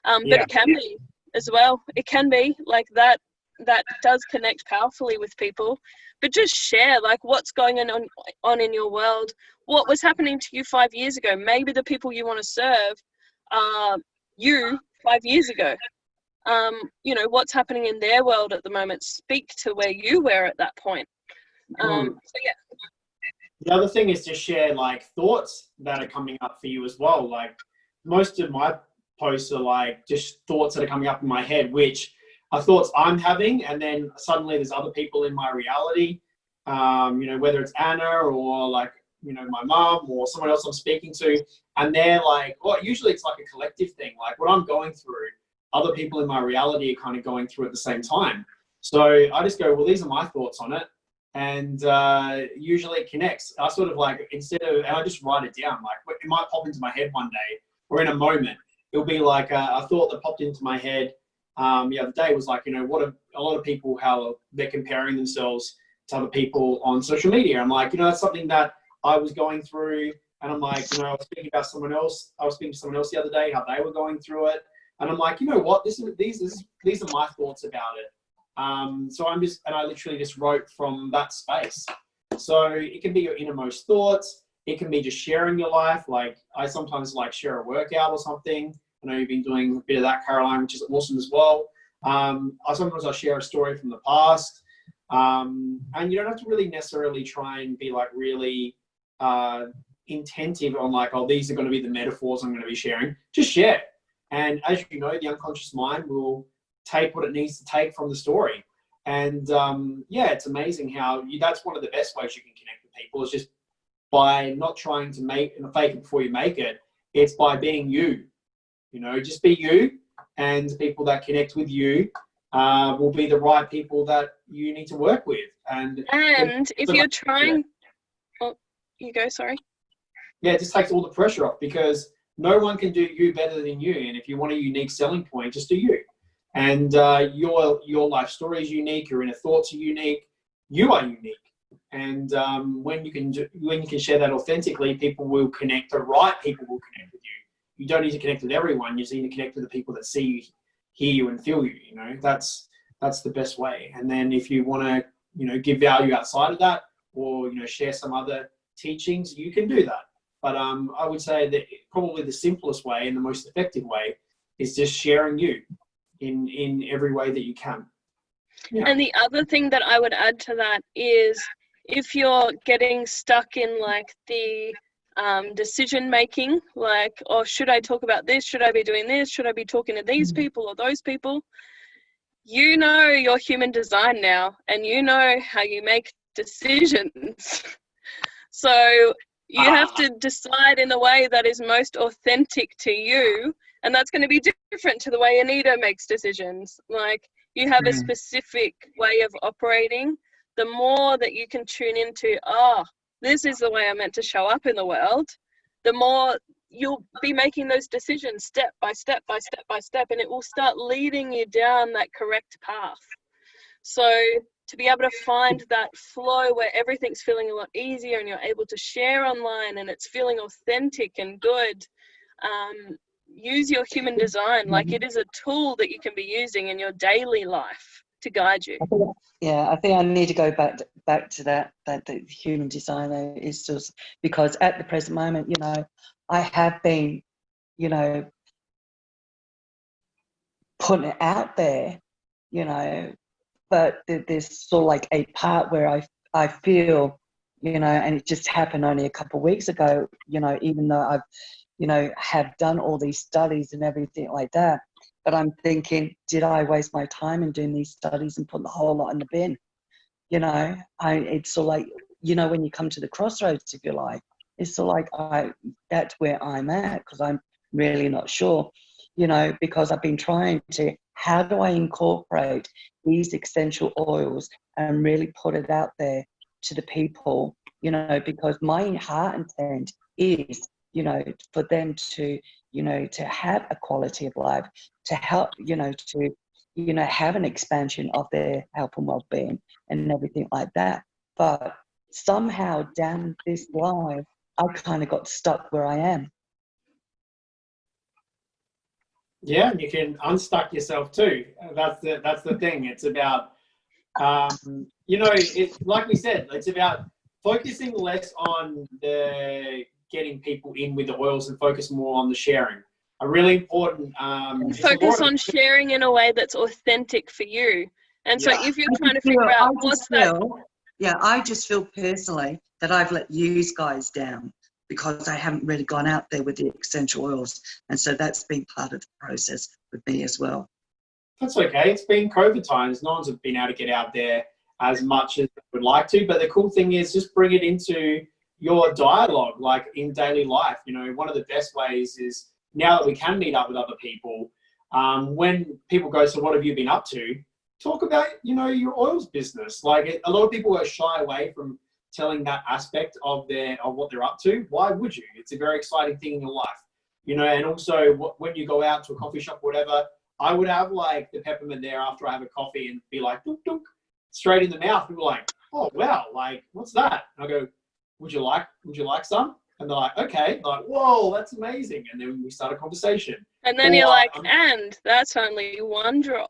Speaker 1: But it can be as well. It can be that does connect powerfully with people. But just share what's going on in your world, what was happening to you 5 years ago. Maybe the people you want to serve are you 5 years ago. What's happening in their world at the moment. Speak to where you were at that point. So yeah.
Speaker 2: The other thing is to share thoughts that are coming up for you as well. Most of my posts are just thoughts that are coming up in my head, which are thoughts I'm having, and then suddenly there's other people in my reality, whether it's Anna or my mom or someone else I'm speaking to, and they're usually it's a collective thing. What I'm going through, other people in my reality are kind of going through at the same time. So I just go, well, these are my thoughts on it. And usually it connects. I sort of and I just write it down. It might pop into my head one day, or in a moment. It'll be a thought that popped into my head the other day was what a lot of people, how they're comparing themselves to other people on social media. I'm that's something that I was going through. And I'm I was speaking about someone else. I was speaking to someone else the other day, how they were going through it. And I'm what? These are my thoughts about it. So I literally just wrote from that space. So it can be your innermost thoughts. It can be just sharing your life. I sometimes share a workout or something. I know you've been doing a bit of that, Caroline, which is awesome as well. Sometimes I share a story from the past. And you don't have to really necessarily try and be really intensive on oh, these are going to be the metaphors I'm going to be sharing. Just share. And as you know, the unconscious mind will take what it needs to take from the story. And it's amazing how that's one of the best ways you can connect with people, is just by not trying to fake it before you make it. It's by being you, just be you, and people that connect with you will be the right people that you need to work with. And
Speaker 1: if you're trying, oh, you go, sorry.
Speaker 2: Yeah, it just takes all the pressure off, because no one can do you better than you. And if you want a unique selling point, just do you. And your life story is unique. Your inner thoughts are unique. You are unique. And when you can share that authentically, people will connect. The right people will connect with you. You don't need to connect with everyone. You just need to connect with the people that see you, hear you, and feel you. You know, that's the best way. And then if you want to, you know, give value outside of that, or, you know, share some other teachings, you can do that. But I would say that probably the simplest way and the most effective way is just sharing you in every way that you can. Yeah.
Speaker 1: And the other thing that I would add to that is, if you're getting stuck in like the decision making, like, oh, should I talk about this? Should I be doing this? Should I be talking to these people or those people? You know your human design now, and you know how you make decisions. So you have to decide in the way that is most authentic to you, and that's going to be different to the way Anita makes decisions. Like, you have a specific way of operating. The more that you can tune into, this is the way I'm meant to show up in the world, the more you'll be making those decisions step by step by step by step, and it will start leading you down that correct path. So to be able to find that flow where everything's feeling a lot easier and you're able to share online and it's feeling authentic and good, use your human design. Like, it is a tool that you can be using in your daily life to guide you.
Speaker 3: I think I need to go back to that the human designer is just, because at the present moment, you know, I have been, you know, putting it out there, you know, but there's sort of like a part where I feel, you know, and it just happened only a couple of weeks ago, you know, even though I've, you know, have done all these studies and everything like that, but I'm thinking, did I waste my time in doing these studies and put the whole lot in the bin? You know, it's sort of like, you know, when you come to the crossroads of your life, it's sort of like that's where I'm at, because I'm really not sure, you know, because I've been trying to, how do I incorporate these essential oils and really put it out there to the people, you know, because my heart intent is, you know, for them to, you know, to have a quality of life, to help, you know, to, you know, have an expansion of their health and well-being and everything like that. But somehow down this line, I kind of got stuck where I am.
Speaker 2: Yeah, and you can unstuck yourself too. That's the thing. It's about, you know, it's like we said, it's about focusing less on the getting people in with the oils and focus more on the sharing. A really important
Speaker 1: focus on sharing in a way that's authentic for you. And so if you're trying to figure out what's that,
Speaker 3: I just feel personally that I've let you guys down, because I haven't really gone out there with the essential oils, and so that's been part of the process with me as well.
Speaker 2: That's okay. It's been COVID times. No one's been able to get out there as much as they would like to, but the cool thing is just bring it into your dialogue, like in daily life. You know, one of the best ways is, now that we can meet up with other people, when people go, so what have you been up to? Talk about, you know, your oils business. Like, a lot of people are shy away from telling that aspect of what they're up to. Why would you? It's a very exciting thing in your life, you know. And also, when you go out to a coffee shop or whatever, I would have like the peppermint there after I have a coffee and be like, dunk, dunk, straight in the mouth. People are like, oh wow, like, what's that? And I go, would you like some? And they're like, okay. They're like, whoa, that's amazing. And then we start a conversation.
Speaker 1: And then you're like, and that's only one drop.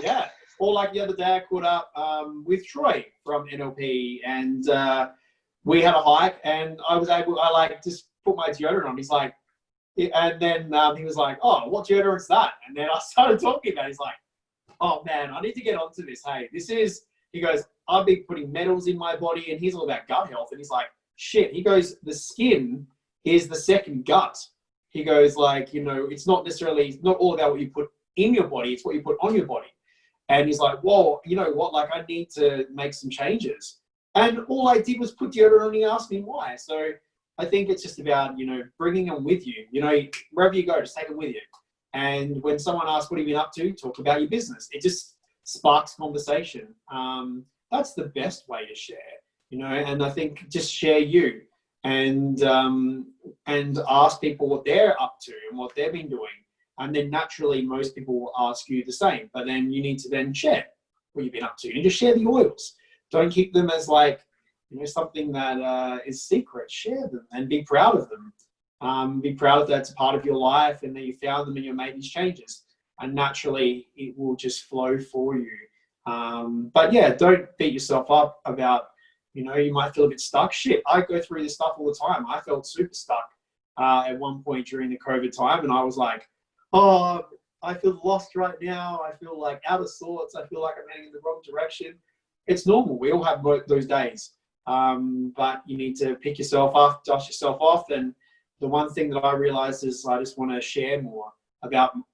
Speaker 2: Yeah. Or like the other day, I caught up with Troy from NLP, and we had a hike, and I like just put my deodorant on. He's like, and then he was like, oh, what deodorant's that? And then I started talking about it. He's like, oh man, I need to get onto this. Hey, he goes, I've been putting metals in my body, and he's all about gut health. And he's like, shit. He goes, the skin is the second gut. He goes, like, you know, it's not all about what you put in your body, it's what you put on your body. And he's like, whoa, you know what, like, I need to make some changes. And all I did was put deodorant on, and he asked me why. So I think it's just about, you know, bringing them with you. You know, wherever you go, just take them with you. And when someone asks, what have you been up to? Talk about your business. It just sparks conversation. That's the best way to share, you know, and I think just share you and ask people what they're up to and what they've been doing. And then naturally, most people will ask you the same, but then you need to then share what you've been up to. You just share the oils. Don't keep them as like, you know, something that is secret. Share them and be proud of them. Be proud that it's a part of your life and that you found them and you made these changes. And naturally, it will just flow for you. But yeah, don't beat yourself up about, you know, you might feel a bit stuck. Shit, I go through this stuff all the time. I felt super stuck at one point during the COVID time, and I was like, oh, I feel lost right now. I feel like out of sorts. I feel like I'm heading in the wrong direction. It's normal. We all have those days. But you need to pick yourself up, dust yourself off. And the one thing that I realized is I just want to share more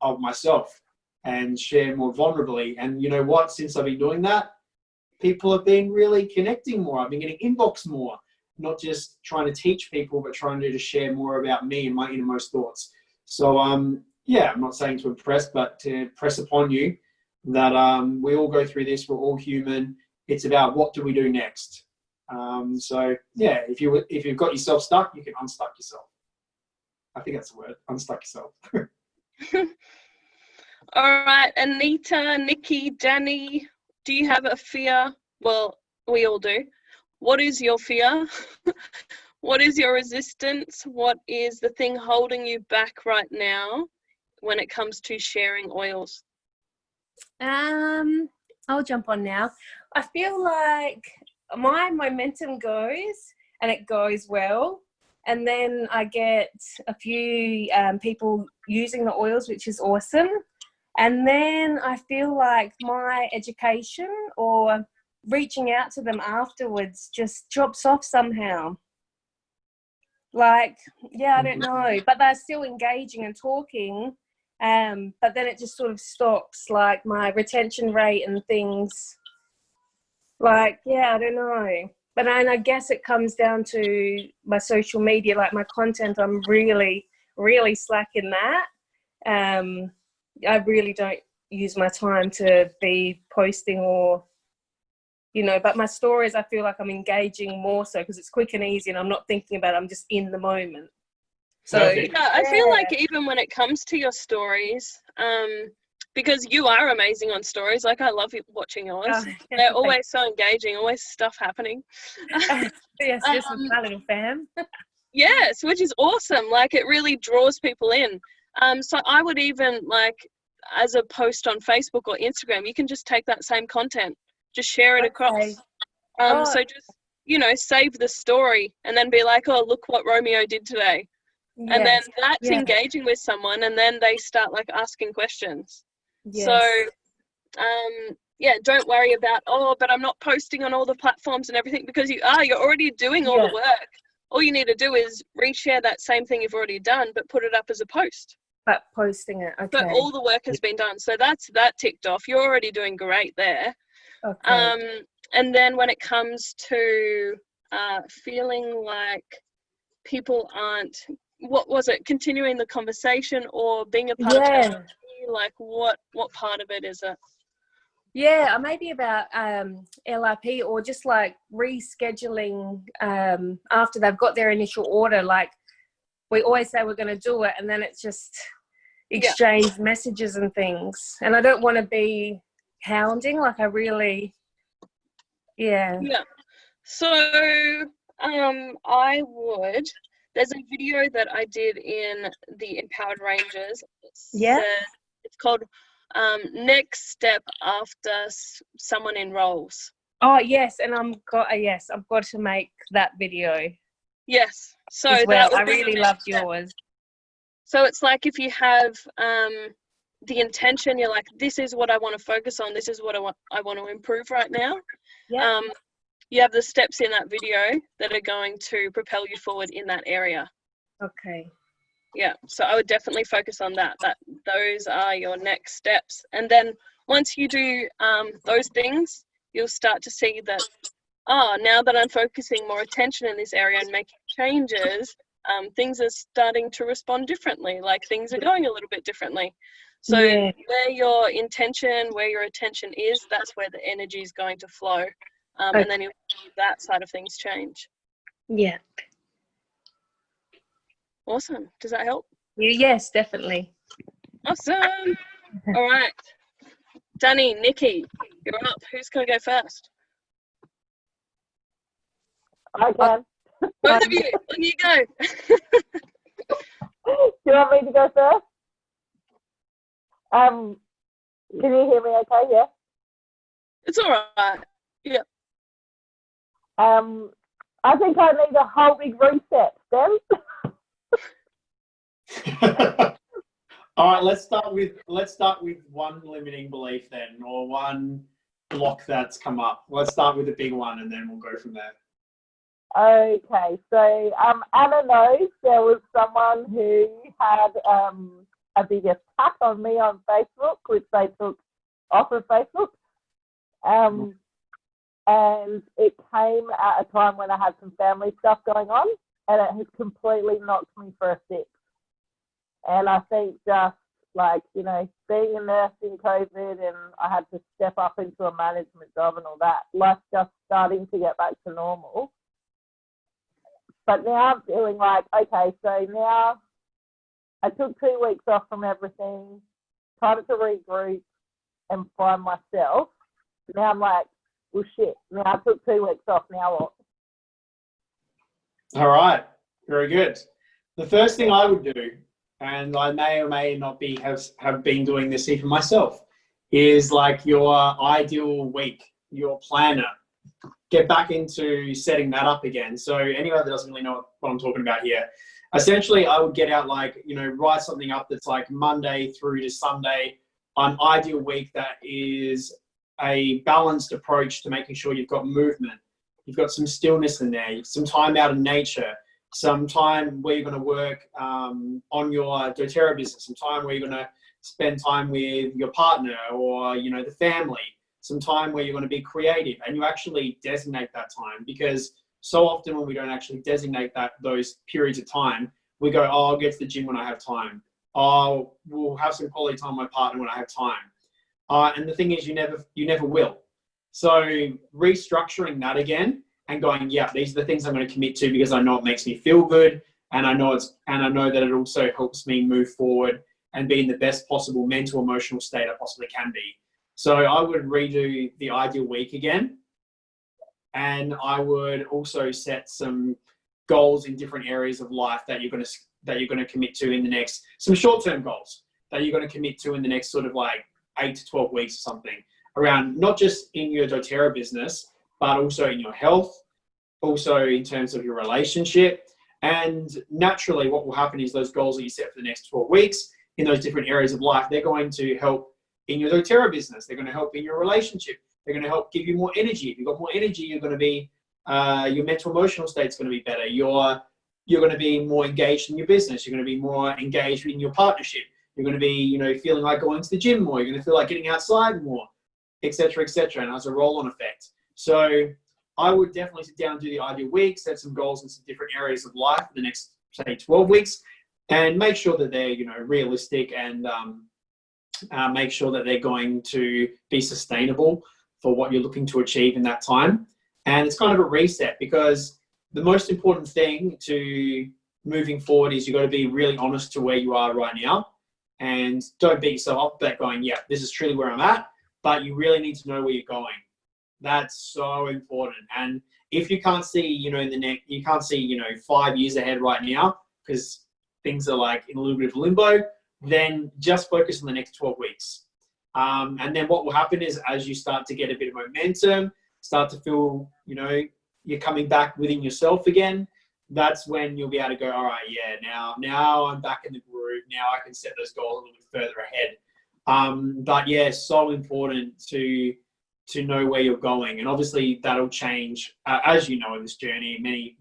Speaker 2: of myself and share more vulnerably. And you know what? Since I've been doing that, people have been really connecting more. I've been getting inbox more, not just trying to teach people, but trying to just share more about me and my innermost thoughts. So, yeah, I'm not saying to impress, but to press upon you that we all go through this. We're all human. It's about what do we do next. So yeah, if you've got yourself stuck, you can unstuck yourself. I think that's the word, unstuck yourself.
Speaker 1: All right, Anita, Nikki, Danny, do you have a fear? Well, we all do. What is your fear? What is your resistance? What is the thing holding you back right now when it comes to sharing oils?
Speaker 4: I'll jump on now. I feel like my momentum goes and it goes well, and then I get a few people using the oils, which is awesome, and then I feel like my education or reaching out to them afterwards just drops off somehow. Like, yeah, I don't know, but they're still engaging and talking, but then it just sort of stops, like my retention rate and things. Like, yeah, I don't know. But I guess it comes down to my social media, like my content. I'm really, really slacking that. I really don't use my time to be posting or, you know, but my stories, I feel like I'm engaging more so because it's quick and easy and I'm not thinking about it. I'm just in the moment. So,
Speaker 2: Perfect.
Speaker 1: Yeah, I feel like even when it comes to your stories, because you are amazing on stories. Like, I love watching yours. They're always so engaging, always stuff happening.
Speaker 4: Yes, just with my little fam.
Speaker 1: Yes, which is awesome. Like, it really draws people in. So I would even, like, as a post on Facebook or Instagram, you can just take that same content, just share it across. So just, you know, save the story and then be like, oh, look what Romeo did today.
Speaker 4: Yes.
Speaker 1: And then that's engaging with someone, and then they start, like, asking questions.
Speaker 4: Yes.
Speaker 1: So, yeah, don't worry about, oh, but I'm not posting on all the platforms and everything, because you're already doing all the work. All you need to do is reshare that same thing you've already done, but put it up as a post.
Speaker 4: But posting it, okay.
Speaker 1: But all the work has been done. So that's that ticked off. You're already doing great there.
Speaker 4: Okay.
Speaker 1: And then when it comes to feeling like people aren't, what was it, continuing the conversation or being a part of it? Like, what part of it is it?
Speaker 4: Yeah, maybe about LRP or just like rescheduling after they've got their initial order. Like, we always say we're going to do it, and then it's just exchange messages and things. And I don't want to be hounding. Like, I really, Yeah.
Speaker 1: So I would. There's a video that I did in the Empowered Rangers. It's called Next Step After Someone Enrolls.
Speaker 4: Oh yes, and I've got to make that video.
Speaker 1: Yes. So
Speaker 4: as well.
Speaker 1: that
Speaker 4: I really loved yours.
Speaker 1: So it's like, if you have the intention, you're like, this is what I want to focus on. This is what I want to improve right now.
Speaker 4: Yeah.
Speaker 1: You have the steps in that video that are going to propel you forward in that area.
Speaker 4: Okay.
Speaker 1: Yeah, so I would definitely focus on that. Those are your next steps. And then once you do those things, you'll start to see that, now that I'm focusing more attention in this area and making changes, things are starting to respond differently, like things are going a little bit differently. So
Speaker 4: Yeah.
Speaker 1: where your intention, where your attention is, that's where the energy is going to flow. And then you'll see that side of things change.
Speaker 4: Yeah.
Speaker 1: Awesome. Does that help?
Speaker 4: Yes, definitely.
Speaker 1: Awesome. All right. Danny, Nikki, you're up. Who's going to go first?
Speaker 5: I can.
Speaker 1: Both of you. On you go.
Speaker 5: Do you want me to go first? Can you hear me okay? Yeah.
Speaker 1: It's all right. Yeah.
Speaker 5: I think I need a whole big reset, then.
Speaker 2: All right, let's start with one limiting belief then, or one block that's come up. Let's start with the big one, and then we'll go from there.
Speaker 5: Okay, so Anna knows there was someone who had a big attack on me on Facebook, which they took off of Facebook. And it came at a time when I had some family stuff going on, and it has completely knocked me for a six. And I think just like, you know, being a nurse in COVID and I had to step up into a management job and all that, life's just starting to get back to normal. But now I'm feeling like, okay, so now I took 2 weeks off from everything, tried to regroup and find myself. Now I'm like, well, shit, now I took 2 weeks off, now what?
Speaker 2: All right, very good. The first thing I would do, and I may or may not be have been doing this even myself, is like your ideal week, your planner. Get back into setting that up again. So anyone that doesn't really know what I'm talking about here, essentially I would get out like, you know, write something up that's like Monday through to Sunday, an ideal week that is a balanced approach to making sure you've got movement, you've got some stillness in there, some time out in nature, some time where you're going to work on your doTERRA business, some time where you're going to spend time with your partner or, you know, the family, some time where you're going to be creative, and you actually designate that time, because so often when we don't actually designate those periods of time, we go, oh, I'll get to the gym when I have time. Oh, we'll have some quality time with my partner when I have time. And the thing is, you never will. So restructuring that again and going, yeah, these are the things I'm going to commit to because I know it makes me feel good, and I know that it also helps me move forward and be in the best possible mental, emotional state I possibly can be. So I would redo the ideal week again, and I would also set some goals in different areas of life that you're going to commit to in the next, some short-term goals that you're going to commit to in the next sort of like 8 to 12 weeks or something, around not just in your doTERRA business, but also in your health, also in terms of your relationship. And naturally what will happen is those goals that you set for the next 12 weeks in those different areas of life, they're going to help in your doTERRA business. They're going to help in your relationship. They're going to help give you more energy. If you've got more energy, you're going to be, your mental emotional state's going to be better. You're going to be more engaged in your business. You're going to be more engaged in your partnership. You're going to be, you know, feeling like going to the gym more. You're going to feel like getting outside more, etc., etc. And has a roll-on effect. So I would definitely sit down and do the ideal week, set some goals in some different areas of life for the next, say, 12 weeks, and make sure that they're, you know, realistic, and make sure that they're going to be sustainable for what you're looking to achieve in that time. And it's kind of a reset, because the most important thing to moving forward is you've got to be really honest to where you are right now, and don't beat yourself up about going, yeah, this is truly where I'm at, but you really need to know where you're going. That's so important. And if you can't see, you know, you can't see, you know, 5 years ahead right now, because things are like in a little bit of limbo, then just focus on the next 12 weeks. And then what will happen is, as you start to get a bit of momentum, start to feel, you know, you're coming back within yourself again, that's when you'll be able to go, all right, yeah, now I'm back in the groove. Now I can set those goals a little bit further ahead. But yeah, so important to know where you're going. And obviously that'll change, as you know, in this journey.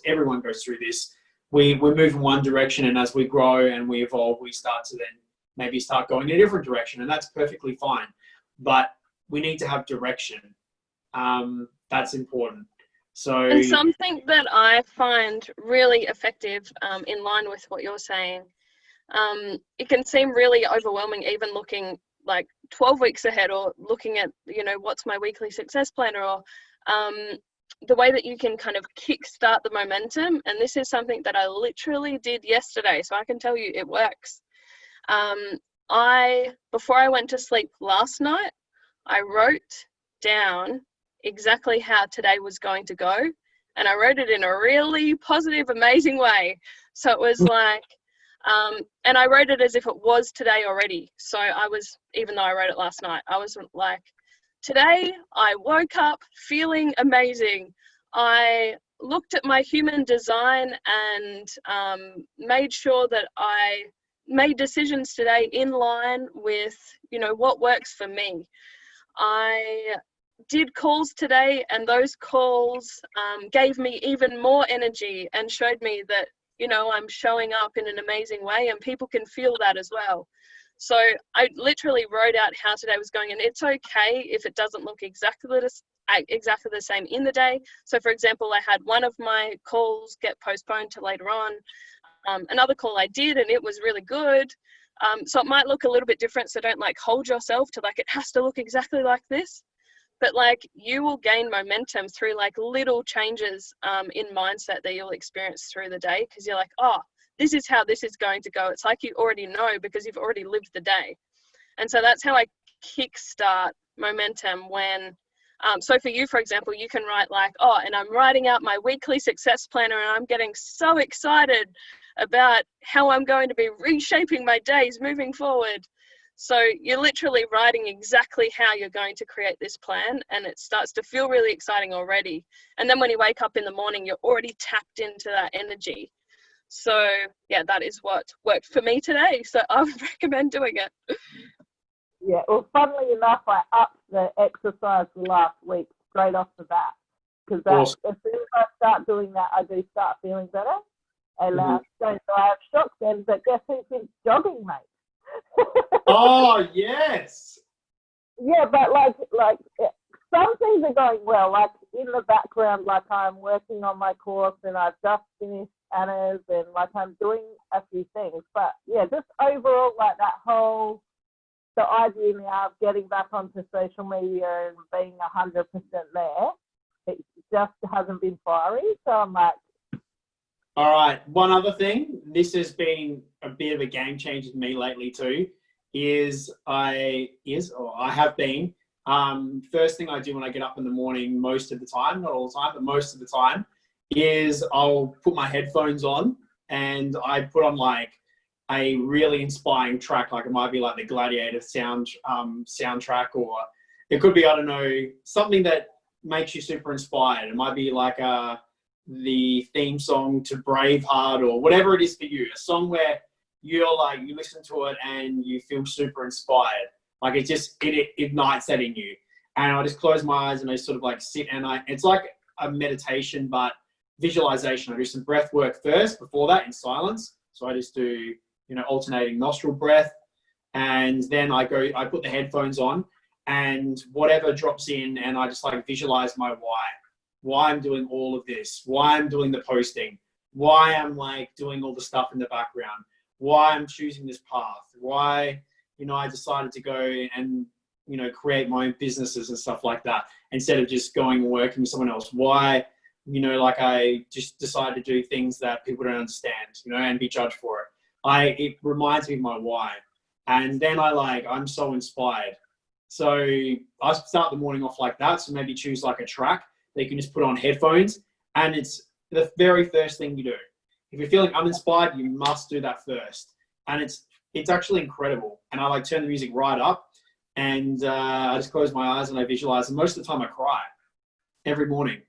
Speaker 2: Everyone goes through this. We move in one direction, and as we grow and we evolve, we start to then maybe start going in a different direction, and that's perfectly fine. But we need to have direction. That's important. So
Speaker 1: And something that I find really effective, in line with what you're saying, it can seem really overwhelming even looking like 12 weeks ahead, or looking at, what's my weekly success planner, or the way that you can kind of kickstart the momentum. And this is something that I literally did yesterday, so I can tell you it works. Before I went to sleep last night, I wrote down exactly how today was going to go, and I wrote it in a really positive, amazing way. So it was like, and I wrote it as if it was today already. So even though I wrote it last night, I was like, today I woke up feeling amazing. I looked at my human design and made sure that I made decisions today in line with, what works for me. I did calls today, and those calls gave me even more energy and showed me that, I'm showing up in an amazing way, and people can feel that as well. So I literally wrote out how today was going, and it's okay if it doesn't look exactly the same in the day. So for example, I had one of my calls get postponed to later on. Another call I did, and it was really good. So it might look a little bit different. So don't hold yourself to it has to look exactly like this. But you will gain momentum through little changes in mindset that you'll experience through the day, because you're like, oh, this is how this is going to go. It's like you already know because you've already lived the day. And so that's how I kickstart momentum when, so for you, for example, you can write and I'm writing out my weekly success planner, and I'm getting so excited about how I'm going to be reshaping my days moving forward. So you're literally writing exactly how you're going to create this plan, and it starts to feel really exciting already. And then when you wake up in the morning, you're already tapped into that energy. So yeah, that is what worked for me today. So I would recommend doing it.
Speaker 5: Yeah, well, funnily enough, I upped the exercise last week straight off the bat, because
Speaker 2: Awesome.
Speaker 5: as soon as I start doing that, I do start feeling better. And so I have shock then, but guess who's been jogging, mate?
Speaker 2: Oh, yes.
Speaker 5: Yeah, but some things are going well. In the background, I'm working on my course, and I've just finished Anna's, and I'm doing a few things. But yeah, just overall, the idea now of getting back onto social media and being 100% there, it just hasn't been fiery. So I'm like,
Speaker 2: all right. One other thing, this has been a bit of a game changer to me lately too, I have been, first thing I do when I get up in the morning, most of the time, not all the time, but most of the time, is I'll put my headphones on, and I put on a really inspiring track. It might be the Gladiator soundtrack, or it could be, I don't know, something that makes you super inspired. It might be the theme song to Braveheart, or whatever it is for you, a song where you're you listen to it and you feel super inspired. It ignites that in you. And I just close my eyes and I sort of sit, and it's like a meditation, but visualization. I do some breath work first before that in silence. So I just do, alternating nostril breath. And then I put the headphones on, and whatever drops in, and I just visualize my why I'm doing all of this, why I'm doing the posting, why I'm doing all the stuff in the background, why I'm choosing this path, why, I decided to go and, create my own businesses and stuff like that, instead of just going and working with someone else. Why, I just decided to do things that people don't understand, and be judged for it. It reminds me of my why. And then I'm so inspired. So I start the morning off like that. So maybe choose a track that you can just put on headphones, and it's the very first thing you do. If you're feeling uninspired, you must do that first. And it's actually incredible. And I turn the music right up, and I just close my eyes and I visualize. And most of the time I cry every morning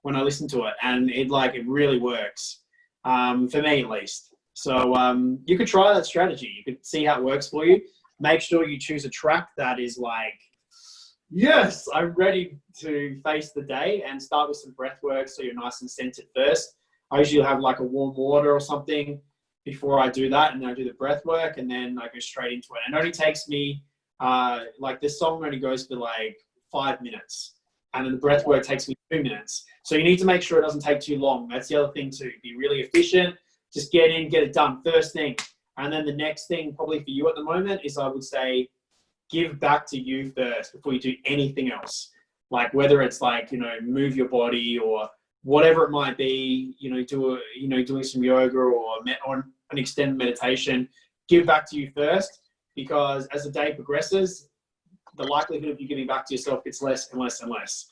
Speaker 2: when I listen to it. And it really works, for me at least. So you could try that strategy. You could see how it works for you. Make sure you choose a track that is yes, I'm ready to face the day, and start with some breath work so you're nice and centered first. I usually have a warm water or something before I do that, and then I do the breath work, and then I go straight into it. And it only takes me, this song only goes for 5 minutes. and then the breath work takes me 2 minutes. So you need to make sure it doesn't take too long. That's the other thing too. Be really efficient. Just get in, get it done first thing. And then the next thing probably for you at the moment is, I would say, give back to you first before you do anything else. Like whether it's like, move your body or whatever it might be, doing some yoga or an extended meditation, give back to you first, because as the day progresses, the likelihood of you giving back to yourself gets less and less and less.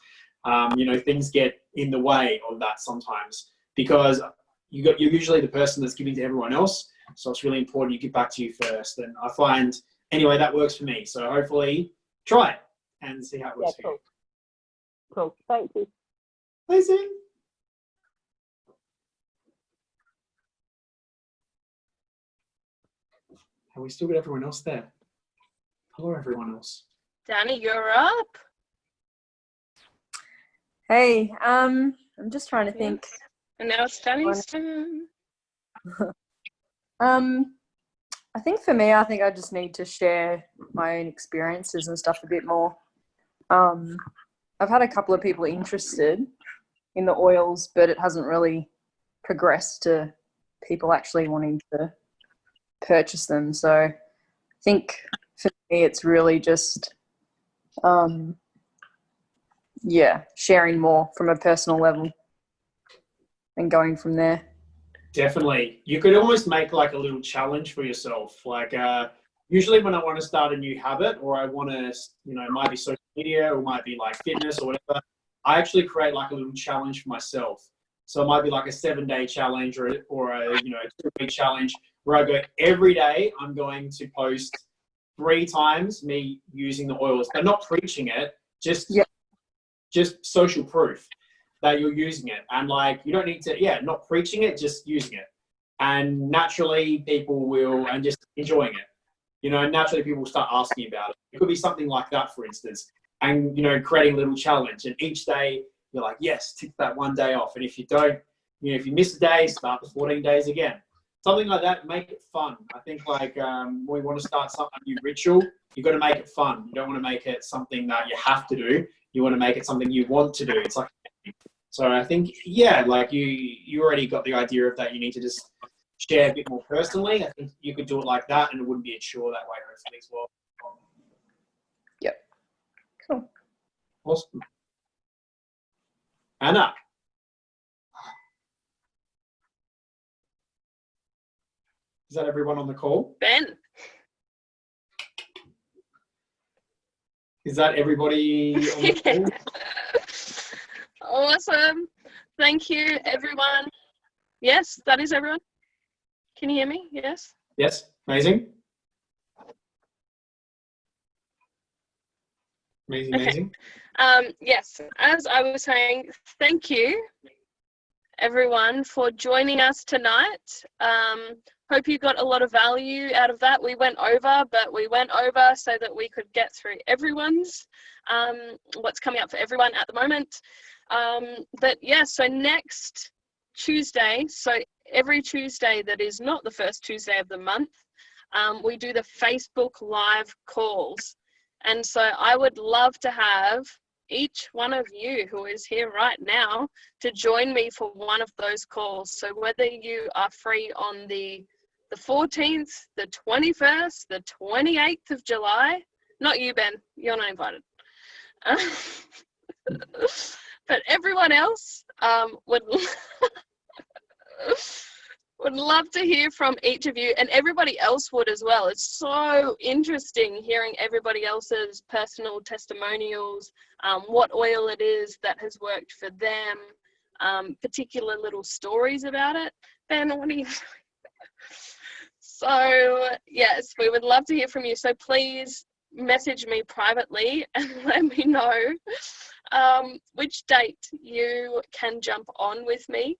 Speaker 2: Things get in the way of that sometimes, because you're usually the person that's giving to everyone else. So it's really important you give back to you first. And I find, anyway, that works for me. So hopefully try it and see how it works for you.
Speaker 5: Cool. Thank you.
Speaker 2: Amazing. Have we still got everyone else there? Hello, everyone else.
Speaker 1: Danny, you're up.
Speaker 6: Hey, I'm just trying to think.
Speaker 1: And now it's Danny's turn.
Speaker 6: I think for me, I just need to share my own experiences and stuff a bit more. I've had a couple of people interested in the oils, but it hasn't really progressed to people actually wanting to purchase them. So I think for me, it's really just, sharing more from a personal level and going from there.
Speaker 2: Definitely. You could almost make like a little challenge for yourself. Like usually when I want to start a new habit, or I want to, it might be social media, or it might be like fitness or whatever, I actually create like a little challenge for myself. So it might be like a 7-day challenge or a 2-week challenge where I go every day, I'm going to post 3 times me using the oils, but not preaching it, just social proof that you're using it. And like, you don't need to, not preaching it, just using it. And naturally people will, and just enjoying it, naturally people will start asking about it. It could be something like that, for instance, and, creating a little challenge. And each day you're like, yes, tick that 1 day off. And if you don't, if you miss a day, start the 14 days again. Something like that, make it fun. I think like when we want to start a new ritual, you've got to make it fun. You don't want to make it something that you have to do. You want to make it something you want to do. It's like, so I think, like you already got the idea of that. You need to just share a bit more personally. I think you could do it like that, and it wouldn't be a chore that way, hopefully, as well.
Speaker 6: Yep. Cool.
Speaker 2: Awesome. Anna. Is that everyone on the call?
Speaker 1: Ben.
Speaker 2: Is that everybody on the call?
Speaker 1: Awesome. Thank you, everyone. Yes, that is everyone. Can you hear me? Yes.
Speaker 2: Yes. Amazing. Amazing.
Speaker 1: Yes, as I was saying, thank you, everyone, for joining us tonight. Hope you got a lot of value out of that. We went over, but we went over so that we could get through everyone's, what's coming up for everyone at the moment. But yeah, so next Tuesday, so every Tuesday that is not the first Tuesday of the month, we do the Facebook Live calls. And so I would love to have each one of you who is here right now to join me for one of those calls. So whether you are free on the 14th, the 21st, the 28th of July, not you, Ben, you're not invited. But everyone else would love to hear from each of you, and everybody else would as well. It's so interesting hearing everybody else's personal testimonials, what oil it is that has worked for them, particular little stories about it. Ben, what do you think? So yes, we would love to hear from you. So please message me privately and let me know which date you can jump on with me.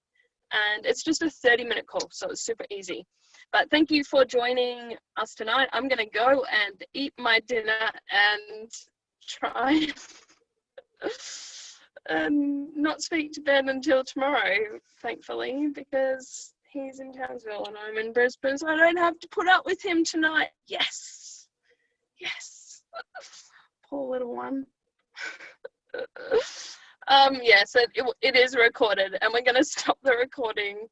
Speaker 1: And it's just a 30-minute call, so it's super easy. But thank you for joining us tonight. I'm going to go and eat my dinner and try and not speak to Ben until tomorrow, thankfully, because he's in Townsville and I'm in Brisbane, so I don't have to put up with him tonight. Yes. Yes. Poor little one. Yeah, so it is recorded, and we're gonna stop the recording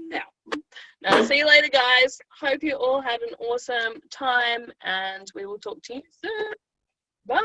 Speaker 1: now. Now, see you later, guys. Hope you all had an awesome time, and we will talk to you soon. Bye.